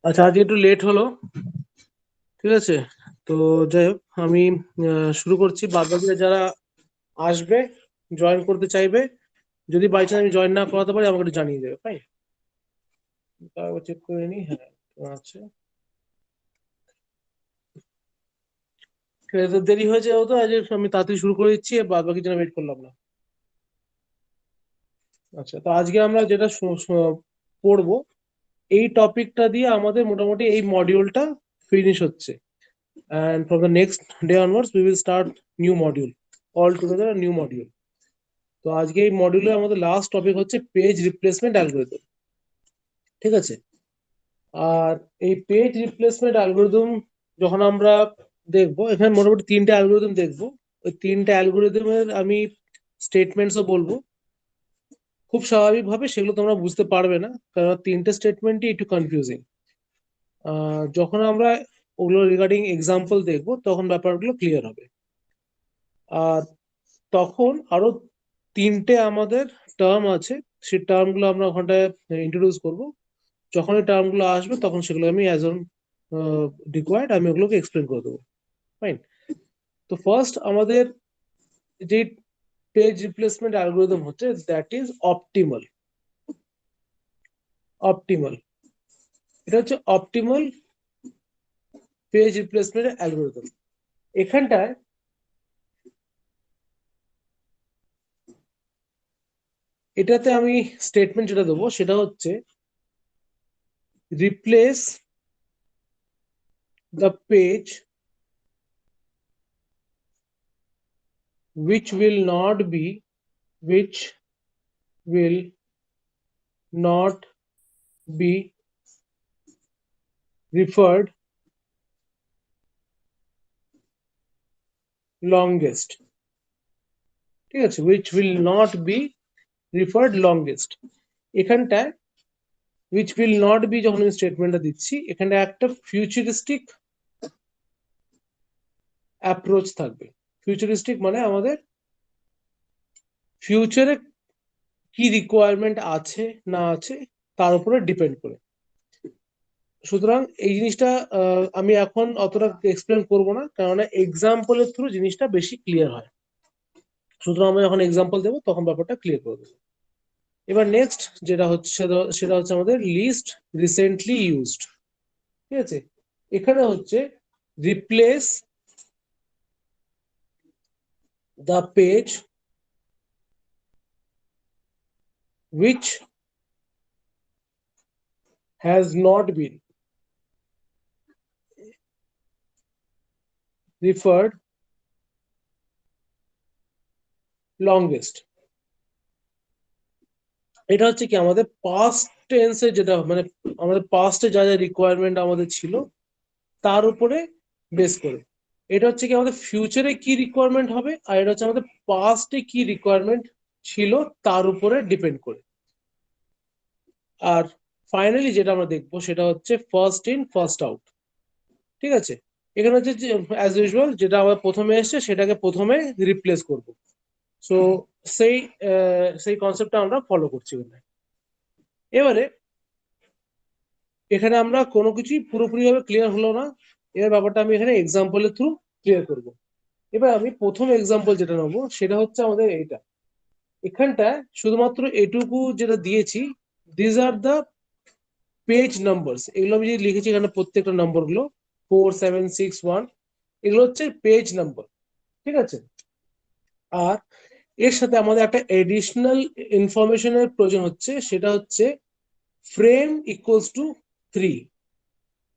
আচ্ছা, আজকে একটু লেট হলো। ঠিক আছে, তো যাই হোক, আমি শুরু করছি। বাদবাকিরা যারা আসবে, জয়েন করতে চাইবে, যদি বাই চান্স আমি জয়েন না করাতে পারি আমাকে একটু জানিয়ে দেবে, ফাইন। তারপর চেক করে নি। হ্যাঁ, আচ্ছা, ঠিক আছে, তো দেরি হয়েছে যেহেতু আজ আমি তাড়াতাড়ি শুরু করে দিচ্ছি, বাদ বাকি যেন ওয়েট করলাম না। আচ্ছা, তো আজকে আমরা যেটা পড়বো, এই টপিকটা দিয়ে আমাদের মোটামুটি এই মডিউলটা ফিনিশ হচ্ছে। And from the next day onwards we will start new module, all together a new module. তো আজকে এই মডিউলে আমাদের লাস্ট টপিক হচ্ছে পেজ রিপ্লেসমেন্ট অ্যালগোরিদম। ঠিক আছে, আর এই পেজ রিপ্লেসমেন্ট অ্যালগোরিদম যখন আমরা দেখবো, এখানে মোটামুটি তিনটে অ্যালগোরিদম দেখবো। ওই তিনটে অ্যালগোরিদমের আমি স্টেটমেন্টসও বলবো। খুব স্বাভাবিকভাবে সেগুলো তোমরা বুঝতে পারবে না, কারণ তিনটে স্টেটমেন্টই একটু কনফিউজিং। যখন আমরা ওগুলো রিগার্ডিং এক্সাম্পল দেখবো তখন ব্যাপারগুলো ক্লিয়ার হবে। আর তখন আরো তিনটে আমাদের টার্ম আছে, সেই টার্মগুলো আমরা ওখানটায় ইন্ট্রোডিউস করব। যখন এই টার্মগুলো আসবে তখন সেগুলো আমি অ্যাজ অন রিকোয়ার্ড আমি ওগুলোকে এক্সপ্লেন করে দেবো, ফাইন। তো ফার্স্ট আমাদের যে পেজ রিপ্লেসমেন্ট অ্যালগোরিদম হচ্ছে, দ্যাট ইজ অপটিমাল। অপটিমাল, এটা হচ্ছে অপটিমাল পেজ রিপ্লেসমেন্ট অ্যালগোরিদম। এখানটায় এটাতে আমি স্টেটমেন্ট যেটা দেবো সেটা হচ্ছে replace the page which will not be which will not be referred longest. ঠিক আছে, which will not be referred longest। এখানটায় which will not be যখন আমি স্টেটমেন্টটা দিচ্ছি, এখানে একটা ফিউচারিস্টিক অ্যাপ্রোচ থাকবে। ফিউচারিস্টিক মানে আমাদের ফিউচারে কি রিকোয়ারমেন্ট আছে না আছে তার উপরে ডিপেন্ড করে। সুতরাং এই জিনিসটা আমি এখন অতটা এক্সপ্লেন করব না, কেননা এক্সাম্পলের থ্রু জিনিসটা বেশি ক্লিয়ার হয়। সুতরাং আমি যখন এক্সাম্পল দেবো তখন ব্যাপারটা ক্লিয়ার করে দেবো। এবার নেক্সট যেটা হচ্ছে সেটা হচ্ছে আমাদের লিস্ট রিসেন্টলি ইউজড। ঠিক আছে, এখানে হচ্ছে replace the page which has not been referred longest। এটা হচ্ছে কি আমাদের পাস্ট টেন্সে, যেটা মানে আমাদের পাস্টে যা যা রিকোয়ারমেন্ট আমাদের ছিল তার উপরে বেস করে। এটা হচ্ছে কি আমাদের ফিউচারে কি রিকোয়ারমেন্ট হবে, আর এটা হচ্ছে আমাদের পাস্টে কি রিকোয়ারমেন্ট ছিল তার উপরে ডিপেন্ড করে। আর ফাইনালি যেটা আমরা দেখবো সেটা হচ্ছে ফার্স্ট ইন ফার্স্ট আউট। ঠিক আছে, এখানে হচ্ছে অ্যাজ ইউজুয়াল যেটা আমার প্রথমে এসছে সেটাকে প্রথমে রিপ্লেস করব। সো সেই সেই কনসেপ্টটা আমরা ফলো করছি এখানে। এবারে এখানে আমরা কোনো কিছুই পুরোপুরিভাবে ক্লিয়ার হলো না, এবার ব্যাপারটা আমি এখানে এক্সাম্পলের থ্রু ক্লিয়ার করব। এবার আমি প্রথম এক্সাম্পল যেটা নেবো সেটা হচ্ছে আমাদের এইটা। এখানটায় শুধুমাত্র এটুকু যেটা দিয়েছি, these are the page numbers. এগুলো আমি যে লিখেছি এখানে প্রত্যেকটা নম্বর গুলো 4761, এগুলো হচ্ছে পেজ নাম্বার। ঠিক আছে, আর এর সাথে আমাদের একটা এডিশনাল ইনফরমেশনের প্রয়োজন হচ্ছে, সেটা হচ্ছে ফ্রেম ইকুয়ালস টু 3।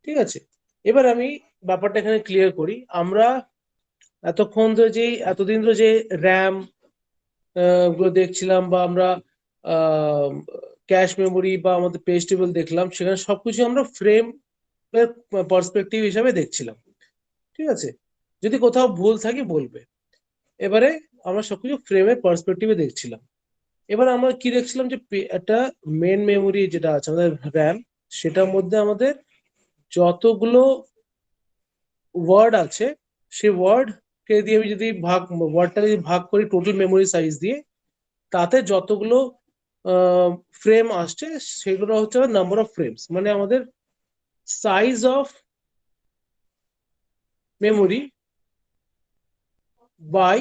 ঠিক আছে, এবার আমি ব্যাপারটা এখানে ক্লিয়ার করি। আমরা এতক্ষণ ধরে যে এতদিন ধরে যে র্যাম গুলো দেখছিলাম, বা আমরা ক্যাশ মেমোরি বা আমাদের পেজ টেবিল দেখলাম, সেখানে সবকিছু আমরা ফ্রেম পার্সপেক্টিভ হিসাবে দেখছিলাম। ঠিক আছে, যদি কোথাও ভুল থাকে বলবে। এবারে আমরা সবকিছু ফ্রেমের পার্সপেক্টিভে দেখছিলাম। এবার আমরা কি দেখছিলাম যে একটা মেন মেমোরি যেটা আছে আমাদের র্যাম, সেটার মধ্যে আমাদের যতগুলো ওয়ার্ড আছে, সেই ওয়ার্ড কে দিয়ে আমি যদি ওয়ার্ডটা যদি ভাগ করি টোটাল মেমোরি সাইজ দিয়ে, তাতে যতগুলো ফ্রেম আসছে সেগুলো হচ্ছে নাম্বার অফ ফ্রেমস, মানে আমাদের size of memory by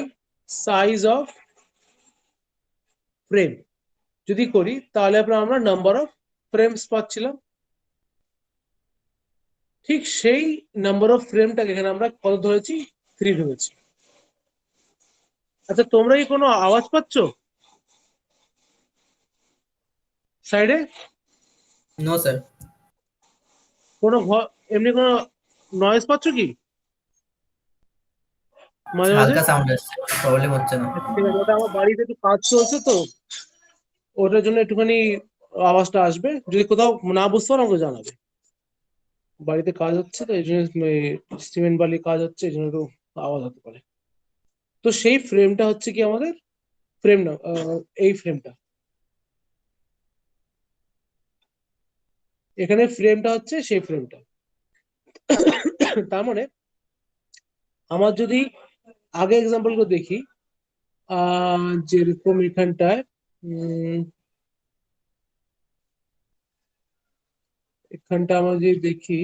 size of frame যদি করি তাহলে আমরা নাম্বার অফ ফ্রেমস পাচ্ছিলাম। ঠিক সেই নাম্বার অফ ফ্রেমটাকে এখানে আমরা কত ধরেছি, 3 ধরেছি। আচ্ছা, তোমরা কি কোনো আওয়াজ পাচ্ছ সাইডে? No sir. কোনো এমনি কোনো নয়েজ পাচ্ছ কি মাঝে মাঝে? হালকা সাউন্ড আসছে, প্রবলেম হচ্ছে না। ঠিক আছে, ওটা আমার বাড়িতে একটু কাজ চলছে তো, ওটার জন্য একটুখানি আওয়াজটা আসবে। যদি কোথাও না বুঝতে পারো আমাকে জানাবে। বাড়িতে কাজ হচ্ছে তো এই জন্য, সিমেন্ট বালি কাজ হচ্ছে এই জন্য একটু আওয়াজ হতে পারে। তো সেই ফ্রেমটা হচ্ছে কি আমাদের ফ্রেম না, এই ফ্রেমটা, এখানে ফ্রেমটা হচ্ছে সেই ফ্রেমটা। তার মানে আমার যদি আগে এক্সাম্পল গুলো দেখি, যেরকম এখানটায় এখানটা আমরা যদি দেখি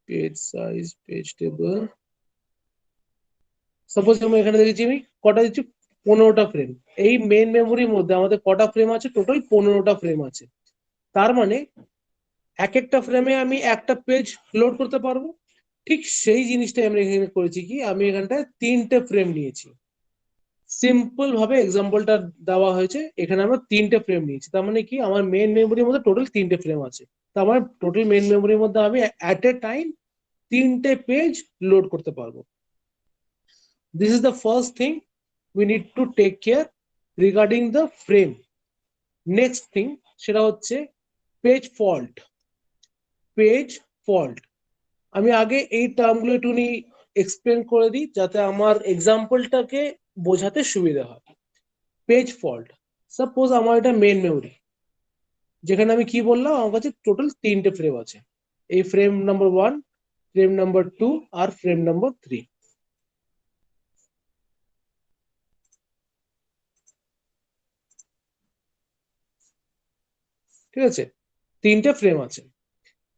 page size, page table, suppose আমি এখানে দেখেছি আমি কটা দিচ্ছি, 15টা ফ্রেম। এই মেইন মেমোরির মধ্যে আমাদের কটা ফ্রেম আছে, টোটাল 15টা ফ্রেম আছে। তার মানে এক একটা ফ্রেমে আমি একটা পেজ লোড করতে পারবো। ঠিক সেই জিনিসটাই আমরা এখানে করেছি কি, আমি এখানটায় 3টে ফ্রেম নিয়েছি। সিম্পল ভাবে এক্সাম্পলটা দেওয়া হয়েছে, এখানে আমরা 3টে ফ্রেম নিয়েছি। তার মানে কি, আমার মেইন মেমোরির মধ্যে টোটাল 3টে ফ্রেম আছে। তার মানে টোটাল মেইন মেমোরির মধ্যে আমি অ্যাট এ টাইম 3টে পেজ লোড করতে পারবো। This is the first thing we need to take care regarding the frame. Next thing সেটা হচ্ছে পেজ ফল্ট। পেজ ফল্ট আমি আগে এই টার্মগুলো একটু এক্সপ্লেন করে দিই যাতে আমার এক্সাম্পলটাকে বোঝাতে সুবিধা হয়। পেজ ফল্ট, সাপোজ আমার এটা মেন মেমোরি, যেখানে আমি কি বললাম আমার কাছে টোটাল 3টে ফ্রেম আছে। এই ফ্রেম নাম্বার 1, ফ্রেম নাম্বার 2 আর ফ্রেম নাম্বার 3। ঠিক আছে, 3টে ফ্রেম আছে।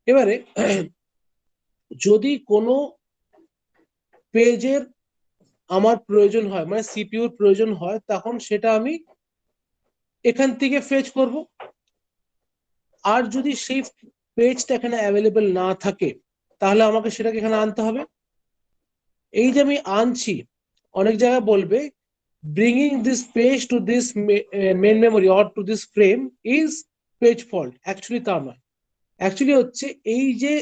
এবারে যদি কোনো পেজের আমার প্রয়োজন হয়, মানে সিপিইউর প্রয়োজন হয়, তখন সেটা আমি এখান থেকে ফেচ করব। আর যদি সেই পেজটা এখানে অ্যাভেলেবেল না থাকে তাহলে আমাকে সেটাকে এখানে আনতে হবে। এই যে আমি আনছি, অনেক জায়গায় বলবে bringing this page to this main memory or to this frame is page fault. Actually তা নয়। অ্যাকচুয়ালি হচ্ছে এই যে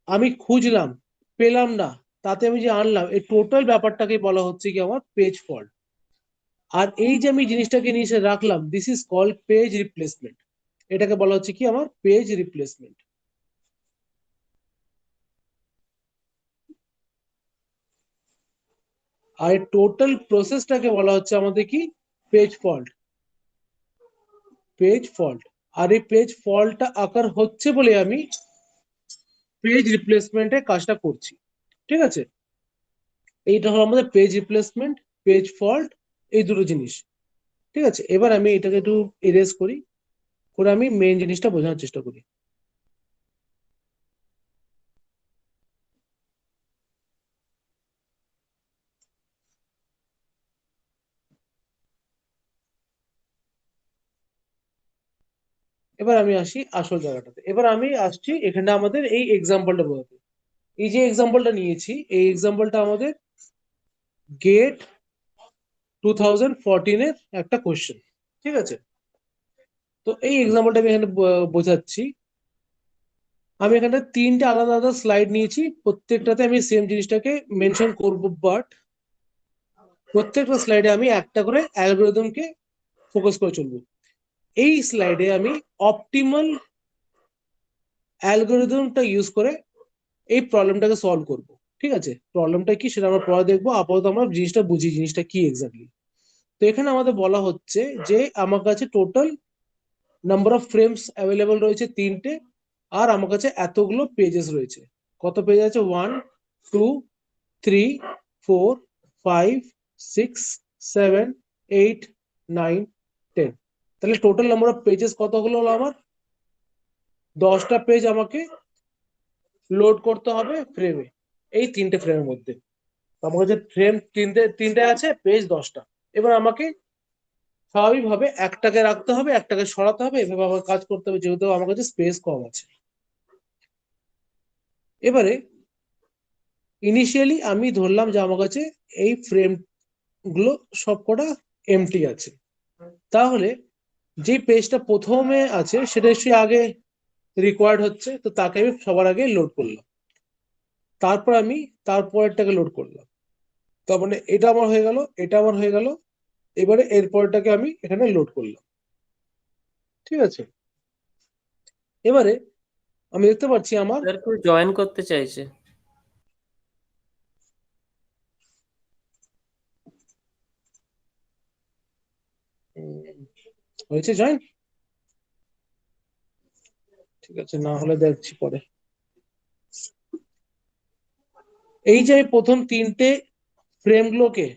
আমি খুঁজলাম পেলাম না, তাতে আমি যে আনলাম, এই টোটাল ব্যাপারটাকে বলা হচ্ছে কি আমার পেজ ফল্ট। আর এই যে আমি জিনিসটাকে নিচে রাখলাম, this is called page replacement. এটাকে বলা হচ্ছে কি আমার পেজ রিপ্লেসমেন্ট। আর টোটাল প্রসেসটাকে বলা হচ্ছে আমাদের কি পেজ ফল্ট। Page fault. আর এই পেজ ফল্টটা আকার হচ্ছে বলে আমি পেজ রিপ্লেসমেন্টের কাজটা করছি। ঠিক আছে, এইটা হলো আমাদের পেজ রিপ্লেসমেন্ট, পেজ ফল্ট, এই দুটো জিনিস। ঠিক আছে, এবার আমি এটাকে একটু এরেজ করি, করে আমি মেইন জিনিসটা বোঝানোর চেষ্টা করি। এবার আমি আসি আসল জায়গাটাতে। এবার আমি আসছি এখানে আমাদের এই এক্সাম্পলটা বোঝাতে। এই যে এক্সাম্পলটা নিয়েছি, এই এক্সাম্পলটা আমাদের গেট 2014 এর একটা কোশ্চেন। ঠিক আছে, তো এই এক্সাম্পলটা আমি এখানে বোঝাচ্ছি। আমি এখানে 3টে আলাদা আলাদা স্লাইড নিয়েছি, প্রত্যেকটাতে আমি সেম জিনিসটাকে মেনশন করব, বাট প্রত্যেকটা স্লাইডে আমি একটা করে অ্যালগোরিদমকে ফোকাস করে চলবো। এই স্লাইডে আমি অপটিমাল অ্যালগোরিদমটা ইউজ করে এই প্রবলেমটাকে সলভ করব। ঠিক আছে, প্রবলেমটা কি সেটা আমরা পরে দেখবো, আপাতত আমরা জিনিসটা বুঝি জিনিসটা কি এক্স্যাক্টলি। তো এখানে আমাদের বলা হচ্ছে যে আমার কাছে total number of frames available রয়েছে 3টে, আর আমার কাছে এতগুলো পেজেস রয়েছে। কত পেজ আছে? 1, 2, 3, 4, 5, 6, 7, 8, 9, 10। তাহলে টোটাল নাম্বার অফ পেজেস কতগুলো হলো আমার? 10টা পেজ আমাকে লোড করতে হবে ফ্রেমে, এই তিনটে ফ্রেমের মধ্যে। আমার কাছে ফ্রেম তিনটে আছে, পেজ 10টা। এবার আমাকে স্বাভাবিকভাবে একটাকে রাখতে হবে, একটাকে সরাতে হবে, এভাবে আমার কাজ করতে হবে, যেহেতু আমার কাছে স্পেস কম আছে। এবারে ইনিশিয়ালি আমি ধরলাম যে আমার কাছে এই ফ্রেম গুলো সবকটা এমটি আছে, তাহলে যে পেজটা প্রথমে আছে সেটা নিশ্চয়ই আগে রিকোয়ার্ড হচ্ছে, তো তাকে আমি সবার আগে লোড করলাম, তারপর আমি তারপরেরটাকে লোড করলাম। তার মানে এটা আমার হয়ে গেল, এটা আমার হয়ে গেল, এবারে এরপরটাকে আমি এখানে লোড করলাম। ঠিক আছে, এবারে আমি দেখতে পাচ্ছি আমার স্যার কেউ জয়েন করতে চাইছে। হয়েছে জয়েন, ঠিক আছে, না হলে দেখছি পরে। এই যে প্রথম তিনটে ফ্রেম গুলোকে,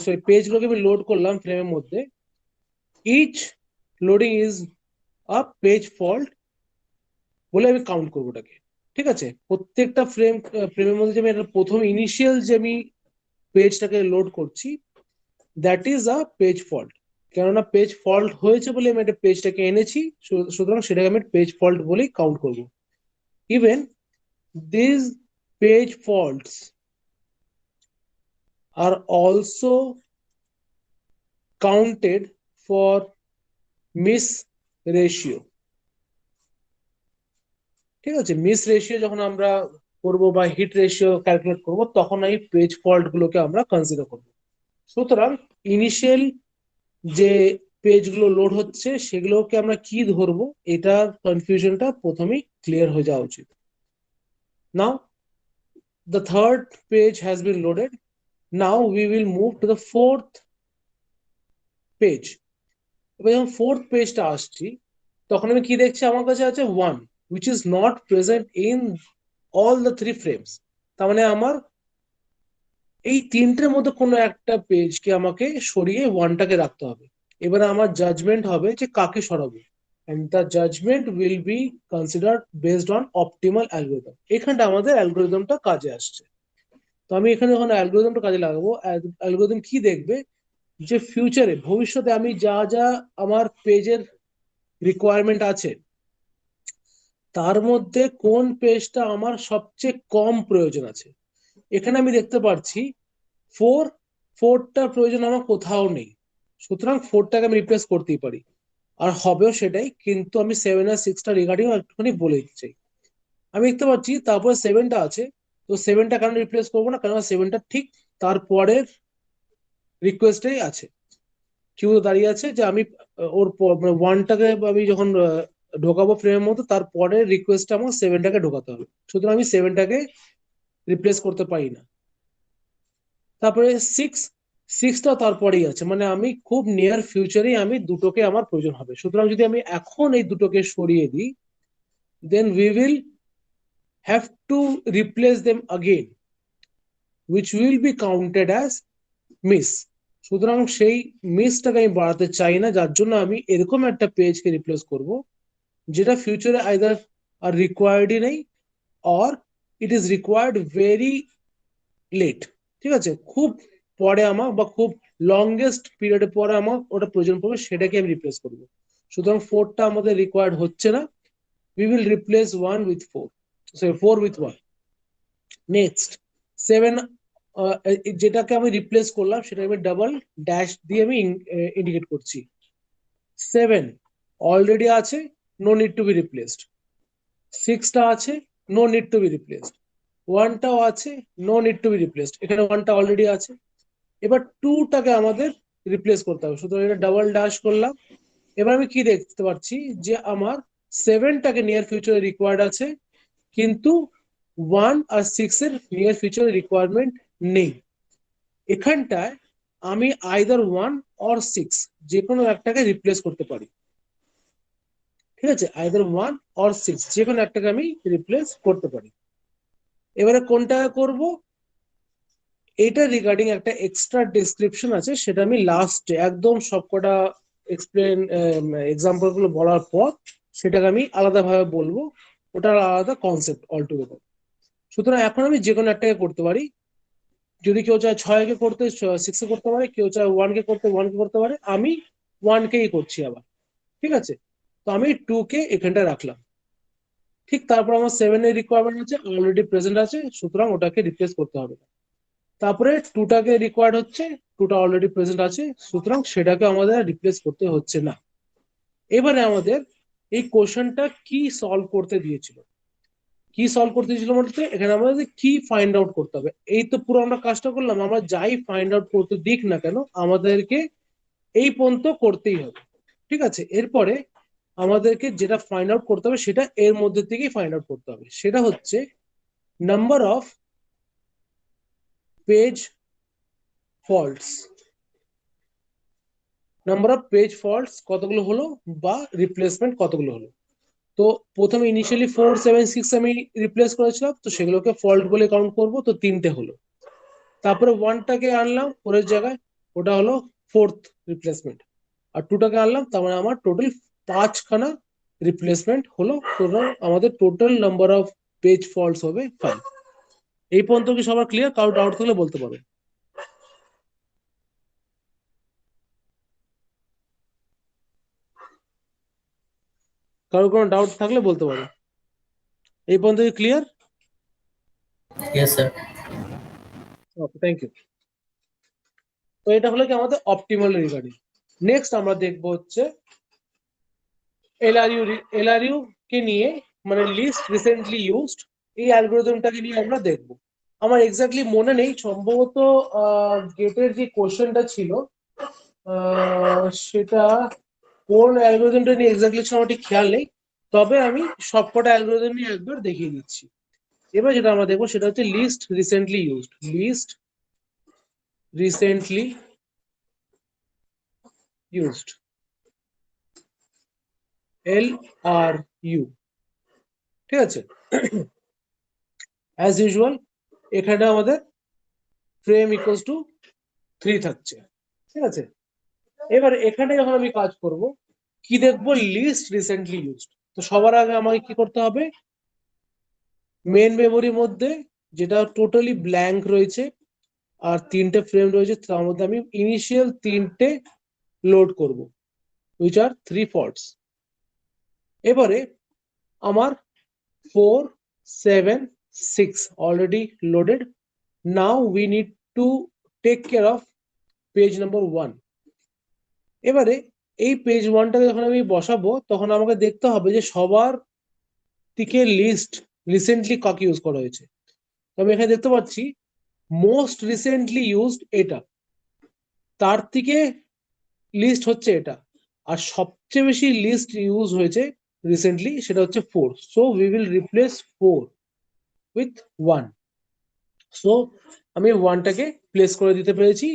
সরি পেজ গুলোকে আমি লোড করলাম ফ্রেমের মধ্যে, each loading is a page fault বলে আমি কাউন্ট করবো ওটাকে। ঠিক আছে, প্রত্যেকটা ফ্রেমের মধ্যে যে আমি একটা প্রথম ইনিশিয়াল যে আমি পেজটাকে লোড করছি, that is a page fault. কেননা পেজ ফল্ট হয়েছে বলে আমি একটা পেজটাকে এনেছি, সুতরাং সেটাকে আমি পেজ ফল্ট বলেই কাউন্ট করব। Even this page faults are also counted for miss ratio. ঠিক আছে, মিস রেশিও যখন আমরা করবো বা হিট রেশিও ক্যালকুলেট করব, তখন এই পেজ ফল্ট গুলোকে আমরা কনসিডার করবো। সুতরাং ইনিশিয়াল যে পেজগুলো লোড হচ্ছে সেগুলোকে আমরা কি ধরবো, এটার কনফিউশনটা প্রথমেই ক্লিয়ার হয়ে যাওয়া উচিত। নাও the third page has been loaded. Now we will move to the fourth page. এবার যখন ফোর্থ পেজটা আসছি, তখন আমি কি দেখছি, আমার কাছে আছে 1 which is not present in all the three frames। তার মানে আমার এই তিনটের মধ্যে কোনো একটা পেজকে আমাকে সরিয়ে 1টাকে রাখতে হবে। এবারে আমার জাজমেন্ট হবে যে কাকে সরাবো, and the judgment will be considered based on optimal algorithm। এখানটা আমাদের অ্যালগোরিদমটা কাজে আসছে। তো আমি এখানে যখন অ্যালগোরিদমটা কাজে লাগাবো, অ্যালগোরিদম কি দেখবে, যে ফিউচারে ভবিষ্যতে আমি যা যা আমার পেজের রিকোয়ারমেন্ট আছে, তার মধ্যে কোন পেজটা আমার সবচেয়ে কম প্রয়োজন আছে। এখানে আমি দেখতে পাচ্ছি ফোরটার প্রয়োজন আমার কোথাও নেই, সুতরাং ফোরটাকে আমি রিপ্লেস করতেই পারি, আর হবেও সেটাই। কিন্তু আমি 7 আর 6টা রিগার্ডিং একটুখানি বলে দিতে চাই। আমি দেখতে পাচ্ছি তারপরে 7টা আছে, তো 7টা কেন রিপ্লেস করবো না, কেননা 7টা ঠিক তারপরের রিকোয়েস্টেই আছে, কিউ দাঁড়িয়ে আছে যে আমি ওর মানে 1টাকে আমি যখন ঢোকাবো ফ্রেমের মধ্যে, তারপরে রিকোয়েস্ট আমার 7টাকে ঢোকাতে হবে, সুতরাং আমি 7টাকে রিপ্লেস করতে পারি না। তারপরে সিক্সটা তারপরেই আছে, মানে আমি খুব নিয়ার ফিউচারেই আমি দুটোকে আমার প্রয়োজন হবে। সুতরাং যদি আমি এখন এই দুটোকে সরিয়ে দিই, then we will have to replace them again, which will be counted as miss. সুতরাং সেই মিসটাকে আমি বাড়াতে চাই না, যার জন্য আমি এরকম একটা পেজকে রিপ্লেস করব যেটা ফিউচারে আইদার আর রিকোয়ার্ডই নেই, or it is required very late. ঠিক আছে, খুব পরে আমার বা খুব লংগেস্ট পিরিয়ডে পরে আমার ওটা প্রয়োজন পড়বে, সেটাকে আমি রিপ্লেস করব। সুতরাং ফোরটা আমাদের রিকোয়ার্ড হচ্ছে না, we will replace 1 with 4, sorry 4 with 1। Next 7, যেটাকে আমি রিপ্লেস করলাম সেটা আমি ডাবল ড্যাশ দিয়ে আমি ইন্ডিকেট করছি। 7 অলরেডি আছে, no need to be replaced. 6টা আছে, no need to be replaced. 1টাও আছে, no need to be replaced, এখানে 1টা অলরেডি আছে। এবার 2টাকে আমাদের রিপ্লেস করতে হবে, সুতরাং এটা ডাবল ড্যাশ করলাম। এবার আমি কি দেখতে পাচ্ছি, যে আমার 7টাকে নিয়ার ফিউচারে রিকোয়ার্ড আছে, কিন্তু 1 আর 6 এর নিয়ার ফিউচারে রিকোয়ারমেন্ট নেই। এখানটায় আমি আইদার 1 অর 6 যে কোনো একটাকে রিপ্লেস করতে পারি। ঠিক আছে, আইদার 1 অর 6 যে কোনো একটাকে আমি রিপ্লেস করতে পারি। এবারে কোনটা করব, এটা রিগার্ডিং একটা এক্সট্রা ডেসক্রিপশন আছে, সেটা আমি লাস্টে একদম সবকটা এক্সাম্পল গুলো বলার পর সেটাকে আমি আলাদাভাবে বলবো, ওটার আলাদা কনসেপ্ট অলটুগেদার। সুতরাং এখন আমি যে কোনো একটাকে করতে পারি। যদি কেউ চায় 6 কে করতে 6 করতে পারে, কেউ চায় 1 কে করতে 1 কে করতে পারে, আমি 1 কেই করছি আবার। ঠিক আছে, তো আমি 2 কে এখানটায় রাখলাম। ঠিক তারপর আমার 7 এর রিকোয়ারমেন্ট আছে, অলরেডি প্রেজেন্ট আছে, সুতরাং ওটাকে রিপ্লেস করতে হবে না। তারপরে 2টাকে রিকোয়ার্ড হচ্ছে, 2টা অলরেডি প্রেজেন্ট আছে, সুতরাং সেটাকে আমাদের রিপ্লেস করতে হচ্ছে না। এবারে আমাদের এই কোশ্চেনটা কি সলভ করতে দিয়েছিল, কি সলভ করতে দিয়েছিল বলতে এখানে আমাদের কি ফাইন্ড আউট করতে হবে। এই তো পুরো আমরা কাজটা করলাম, আমরা যাই ফাইন্ড আউট করতে দিক না কেন আমাদেরকে এই পর্যন্ত করতেই হবে। ঠিক আছে, এরপরে আমাদেরকে যেটা ফাইন্ড আউট করতে হবে সেটা এর মধ্যে থেকেই ফাইন্ড আউট করতে হবে, সেটা হচ্ছে number of page faults. Number of page faults কতগুলো হলো বা রিপ্লেসমেন্ট কতগুলো হলো। তো প্রথমে ইনিশিয়ালি 4 7 6 আমি রিপ্লেস করেছিলাম, তো সেগুলোকে ফল্ট বলে কাউন্ট করব, তো 3টে হলো। তারপরে 1টাকে আনলাম পরের জায়গায়, ওটা হলো 4th রিপ্লেসমেন্ট। আর 2টাকে আনলাম, তার মানে আমার টোটাল 5খানা রিপ্লেসমেন্ট হলো। টোটাল আমাদের total number of page faults হবে 5। এই পর্যন্ত কি সবার ক্লিয়ার? কারো ডাউট থাকলে বলতে পারো। কারো কোনো ডাউট থাকলে বলতে পারো। এই পর্যন্ত কি clear? Yes sir. Okay, thank you. তো এটা হলো কি আমাদের অপটিমাল রিগার্ডিং। নেক্সট আমরা দেখবো হচ্ছে এলআরইউ। এলআরইউ কে নিয়ে, মানে লিস্ট রিসেন্টলি ইউজড, এই অ্যালগোরিদমটাকে নিয়ে আমরা দেখব। আমার এক্স্যাক্টলি মনে নেই, সম্ভবত গেটের যে কোশ্চেনটা ছিল সেটা কোন অ্যালগোরিদমটা নিয়ে এক্স্যাক্টলি আমার ঠিক খেয়াল নেই, তবে আমি সবকটা অ্যালগোরিদম নিয়ে একবার দেখিয়ে দিচ্ছি। এবার যেটা আমরা দেখবো সেটা হচ্ছে least recently used. Least recently used, LRU। ঠিক আছে, অ্যাজ ইউজুয়াল এখানে আমাদের ফ্রেম ইকুয়ালস টু 3 থাকছে। ঠিক আছে, এবার এখানে যখন আমি কাজ করব কি দেখবো, লিস্ট রিসেন্টলি ইউজড। তো সবার আগে আমাকে কি করতে হবে, মেন মেমোরির মধ্যে যেটা টোটালি ব্ল্যাঙ্ক রয়েছে আর 3টে ফ্রেম রয়েছে, তার মধ্যে আমি ইনিশিয়াল 3টে লোড করব, উইচ আর 3 ফল্টস। এবারে আমার 4 7 6 already loaded. Now we need to take care of page number 1। এবারে এই পেজ 1টাকে যখন আমি বসাবো তখন আমাকে দেখতে হবে যে সবার থেকে লিস্ট রিসেন্টলি কাকে ইউজ করা হয়েছে। তো আমি এখানে দেখতে পাচ্ছি মোস্ট রিসেন্টলি ইউজড এটা, তার থেকে লিস্ট হচ্ছে এটা, আর সবচেয়ে বেশি লিস্ট ইউজ হয়েছে রিসেন্টলি সেটা হচ্ছে 4। So we will replace 4 with 1। So আমি 1টাকে প্লেস করে দিতে পেরেছি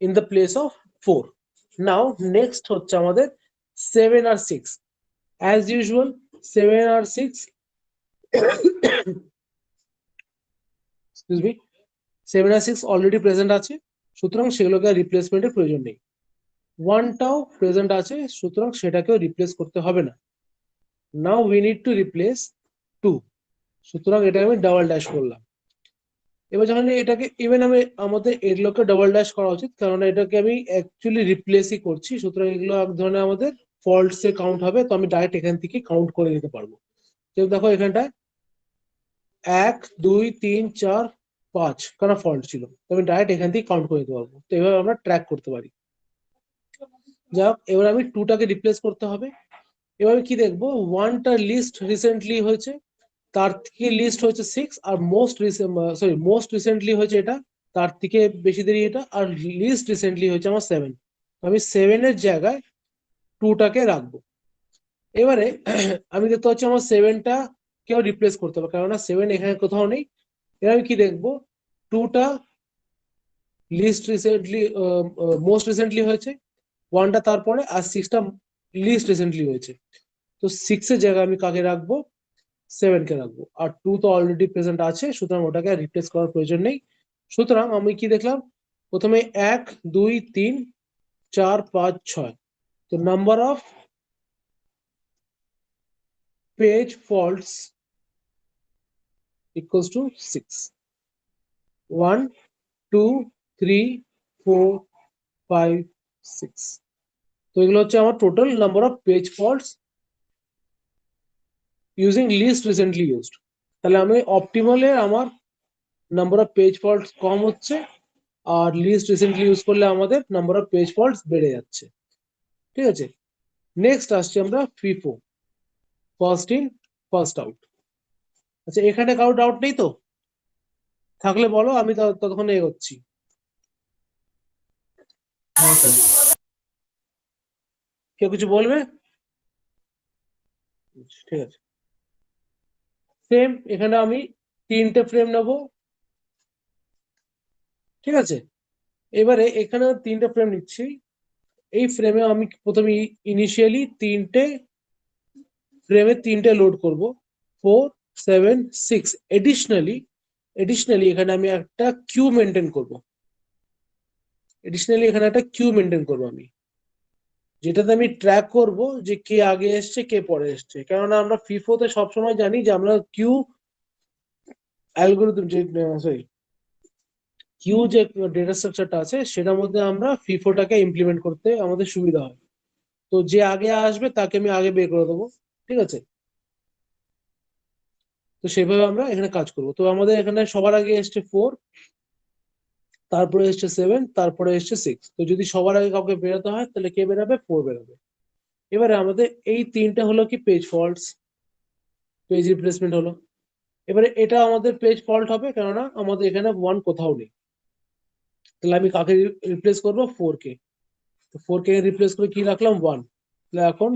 in the place of 4। Now next হচ্ছে আমাদের 7 আর 6। অ্যাজ ইউজুয়াল 7 আর 6 এক্সকিউজ মি 7 আর 6 অলরেডি প্রেজেন্ট আছে, সুতরাং সেগুলোকে রিপ্লেসমেন্টের প্রয়োজন নেই। 1টাও প্রেজেন্ট আছে, সুতরাং সেটাকেও রিপ্লেস করতে হবে না। নাও উই নিড টু রিপ্লেস 2, সুতরাং এটা আমি ডাবল ড্যাশ করলাম। এবার যখন এটাকে ইভেন আমি আমাদের এগুলোকে ডাবল ড্যাশ করা উচিত, কারণ এটাকে আমি অ্যাকচুয়ালি রিপ্লেসই করছি, সুতরাং এগুলো এক ধরনের আমাদের ফল্টস এ কাউন্ট হবে, তো আমি ডাইরেক্ট এখান থেকে কাউন্ট করে নিতে পারবো। তো দেখো এখানটায় 1 2 3 4 5 কারণ ফল্ট ছিল, তো আমি ডাইরেক্ট এখান থেকে কাউন্ট করে নিতে পারবো। তো এভাবে আমরা ট্র্যাক করতে পারি। যাক, এবার আমি 2টাকে রিপ্লেস করতে হবে। এবার আমি কি দেখবো, 1টা লিস্ট রিসেন্টলি হয়েছে, তার থেকে লিস্ট হয়েছে 6, আর মোস্ট রিসেন্টলি হয়েছে এটা, তার থেকে বেশি দেরি এটা, আর লিস্ট রিসেন্টলি হয়েছে আমার 7। আমি 7-এর জায়গায় 2টাকে রাখবো। এবারে আমি দেখতে পাচ্ছি আমার 7টা কেউ রিপ্লেস করতে হবে, কেননা 7 এখানে কোথাও নেই। এবার আমি কি দেখবো, 2টা লিস্ট রিসেন্টলি মোস্ট রিসেন্টলি হয়েছে, 1টা তারপরে, আর 6টা লিস্ট রিসেন্টলি হয়েছে। তো 6-এর জায়গায় আমি কাকে রাখবো, 7কে রাখবো। আর 2 তো অলরেডি প্রেজেন্ট আছে, সুতরাং ওটাকে রিপ্লেস করার প্রয়োজন নেই। সুতরাং আমি কি দেখলাম, প্রথমে 1 2 3 4 5 6। তো number of page faults equals to 6। 1 2 3 4 5 6। তো এগুলো হচ্ছে আমার total number of page faults using least recently used. তাহলে আমি অপটিমালে আমার নাম্বার অফ পেজ ফল্টস কম হচ্ছে, আর লিস্ট রিসেন্টলি ইউজ করলে আমাদের নাম্বার অফ পেজ ফল্টস বেড়ে যাচ্ছে। ঠিক আছে, নেক্সট আসছে আমরা FIFO, first in first out. আচ্ছা, এখানে কারো ডাউট নেই তো? থাকলে বলো, আমি ততক্ষণ এগোচ্ছি। No sir. কেউ কিছু বলবে? ঠিক আছে, সেম এখানে আমি 3টে ফ্রেম নেব। ঠিক আছে, এবারে এখানে 3টে ফ্রেম নিচ্ছি। এই ফ্রেমে আমি প্রথমে ইনিশিয়ালি 3টে লোড করব, 4 7 6। এডিশনালি এখানে আমি একটা কিউ মেনটেন করব। আমি যেটাতে আমি ট্র্যাক করব যে কে আগে এসছে কে পরে এসছে, কেননা আমরা ফিফোতে সবসময় জানি যে আমরা কিউ অ্যালগোরিদম যে সরি কিউ যে ডেটা স্ট্রাকচারটা আছে সেটার মধ্যে আমরা ফিফোটাকে ইমপ্লিমেন্ট করতে আমাদের সুবিধা হয়। তো যে আগে আসবে তাকে আমি আগে বের করে দেবো। ঠিক আছে, তো সেভাবে আমরা এখানে কাজ করবো। তো আমাদের এখানে সবার আগে এসছে 4, তারপরে এসছে 7, তারপরে এসছে 6। তো যদি সবার আগে কাউকে বেরোতে হয় তাহলে কে বেরোবে? 4 বেরোবে। এবারে আমাদের এই 3টে হলো কি পেজ ফল্টস, পেজ রিপ্লেসমেন্ট হলো। এবারে এটা আমাদের পেজ ফল্ট হবে, কেননা আমাদের এখানে 1 কোথাও নেই। তাহলে আমি কাকে রিপ্লেস করবো? 4 কে। তো 4 কে রিপ্লেস করে কি রাখলাম? 1। তাহলে এখন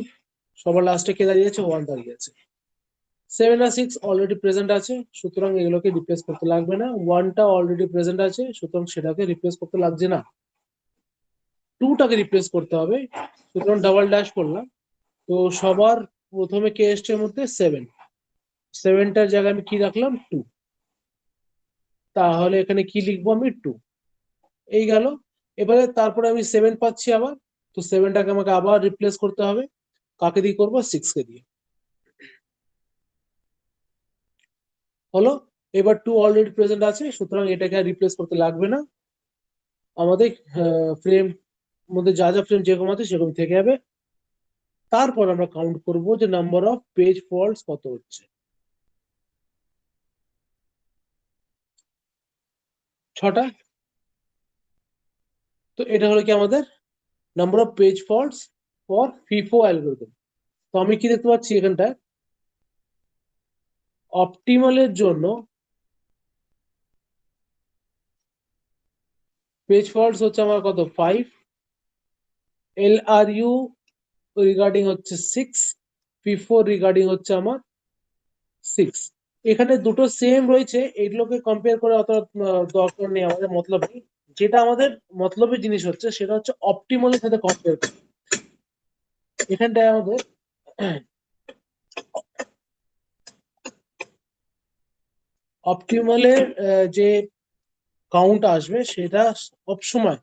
সবার লাস্টে কে দাঁড়িয়ে আছে? 1 দাঁড়িয়ে আছে। 7 আর 6 অলরেডি প্রেজেন্ট আছে, সুতরাং এগুলোকে রিপ্লেস করতে লাগবে না। 1টা অলরেডি প্রেজেন্ট আছে, সুতরাং সেটাকে রিপ্লেস করতে লাগছে না। 2টাকে রিপ্লেস করতে হবে, সুতরাং ডাবল ড্যাশ করলাম। তো সবার প্রথমে কে এসছে এর মধ্যে? 7। 7টার জায়গায় আমি কি রাখলাম? 2। তাহলে এখানে কি লিখবো আমি? 2। এই গেল। এবারে তারপরে আমি 7 পাচ্ছি আবার, তো 7টাকে আমাকে আবার রিপ্লেস করতে হবে। কাকে দিয়ে করবো? 6কে দিয়ে। হলো। এবার 2 অলরেডি প্রেজেন্ট আছে, সুতরাং এটাকে আর রিপ্লেস করতে লাগবে না। আমাদের ফ্রেম মধ্যে যা যা ফ্রেম যেরকম আছে সেরকম থেকে যাবে। তারপর আমরা কাউন্ট করব যে নাম্বার অফ পেজ ফল্টস কত হচ্ছে। 6টা। তো এটা হলো কি আমাদের number of page faults for FIFO algorithm. তো আমি কি দেখতে পাচ্ছি এখানটায়? অপটিমালের জন্য পেজ ফল্টস হচ্ছে আমার কত? 5। LRU রিগার্ডিং হচ্ছে 6। ফিফো রিগার্ডিং হচ্ছে আমার 6। এখানে দুটো সেম রয়েছে, এইগুলোকে কম্পেয়ার করে অত দরকার নেই আমাদের। মতলব নেই। যেটা আমাদের মতলবের জিনিস হচ্ছে সেটা হচ্ছে অপটিমালের সাথে কম্পেয়ার করা। এখানটায় আমাদের অপটিমালের যে কাউন্ট আসবে সেটা সবসময়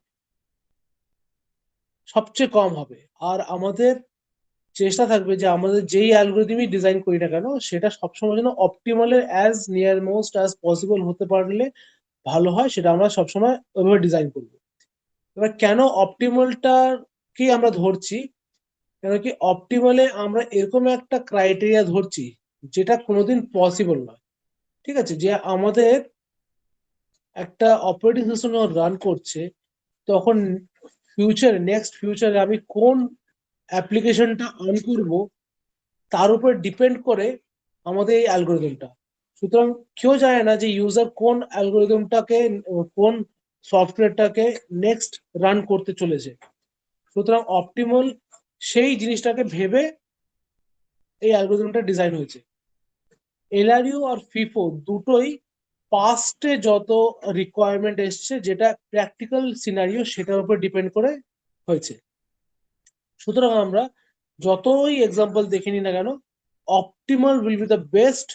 সবচেয়ে কম হবে। আর আমাদের চেষ্টা থাকবে যে আমাদের যেই অ্যালগোরিদমই ডিজাইন করি না কেন সেটা সবসময় যেন অপটিমালের as near most as possible হতে পারলে ভালো হয়, সেটা আমরা সবসময় ওইভাবে ডিজাইন করবো। এবার কেন অপটিমালটাকে আমরা ধরছি? কেন কি অপটিমালে আমরা এরকম একটা ক্রাইটেরিয়া ধরছি যেটা কোনোদিন পসিবল নয়। ঠিক আছে, যে আমাদের একটা অপারেটিং সিস্টেম যখন রান করছে তখন নেক্সট ফিউচারে আমি কোন অ্যাপ্লিকেশনটা অন করব তার উপর ডিপেন্ড করে আমাদের এই অ্যালগোরিদমটা। সুতরাং কেউ জানে না যে ইউজার কোন অ্যালগোরিদমটাকে, কোন সফটওয়্যারটাকে নেক্সট রান করতে চলেছে। সুতরাং অপটিমাল সেই জিনিসটাকে ভেবে এই অ্যালগোরিদমটা ডিজাইন হয়েছে। এলআরইউ আর ফিফো দুটোই পাস্টে যত রিকোয়ারমেন্ট এসছে, যেটা প্র্যাকটিক্যাল সিনারিও সেটার উপর ডিপেন্ড করে হয়েছে। সুতরাং আমরা যতই এক্সাম্পল দেখে নিই না কেন, optimal will B the best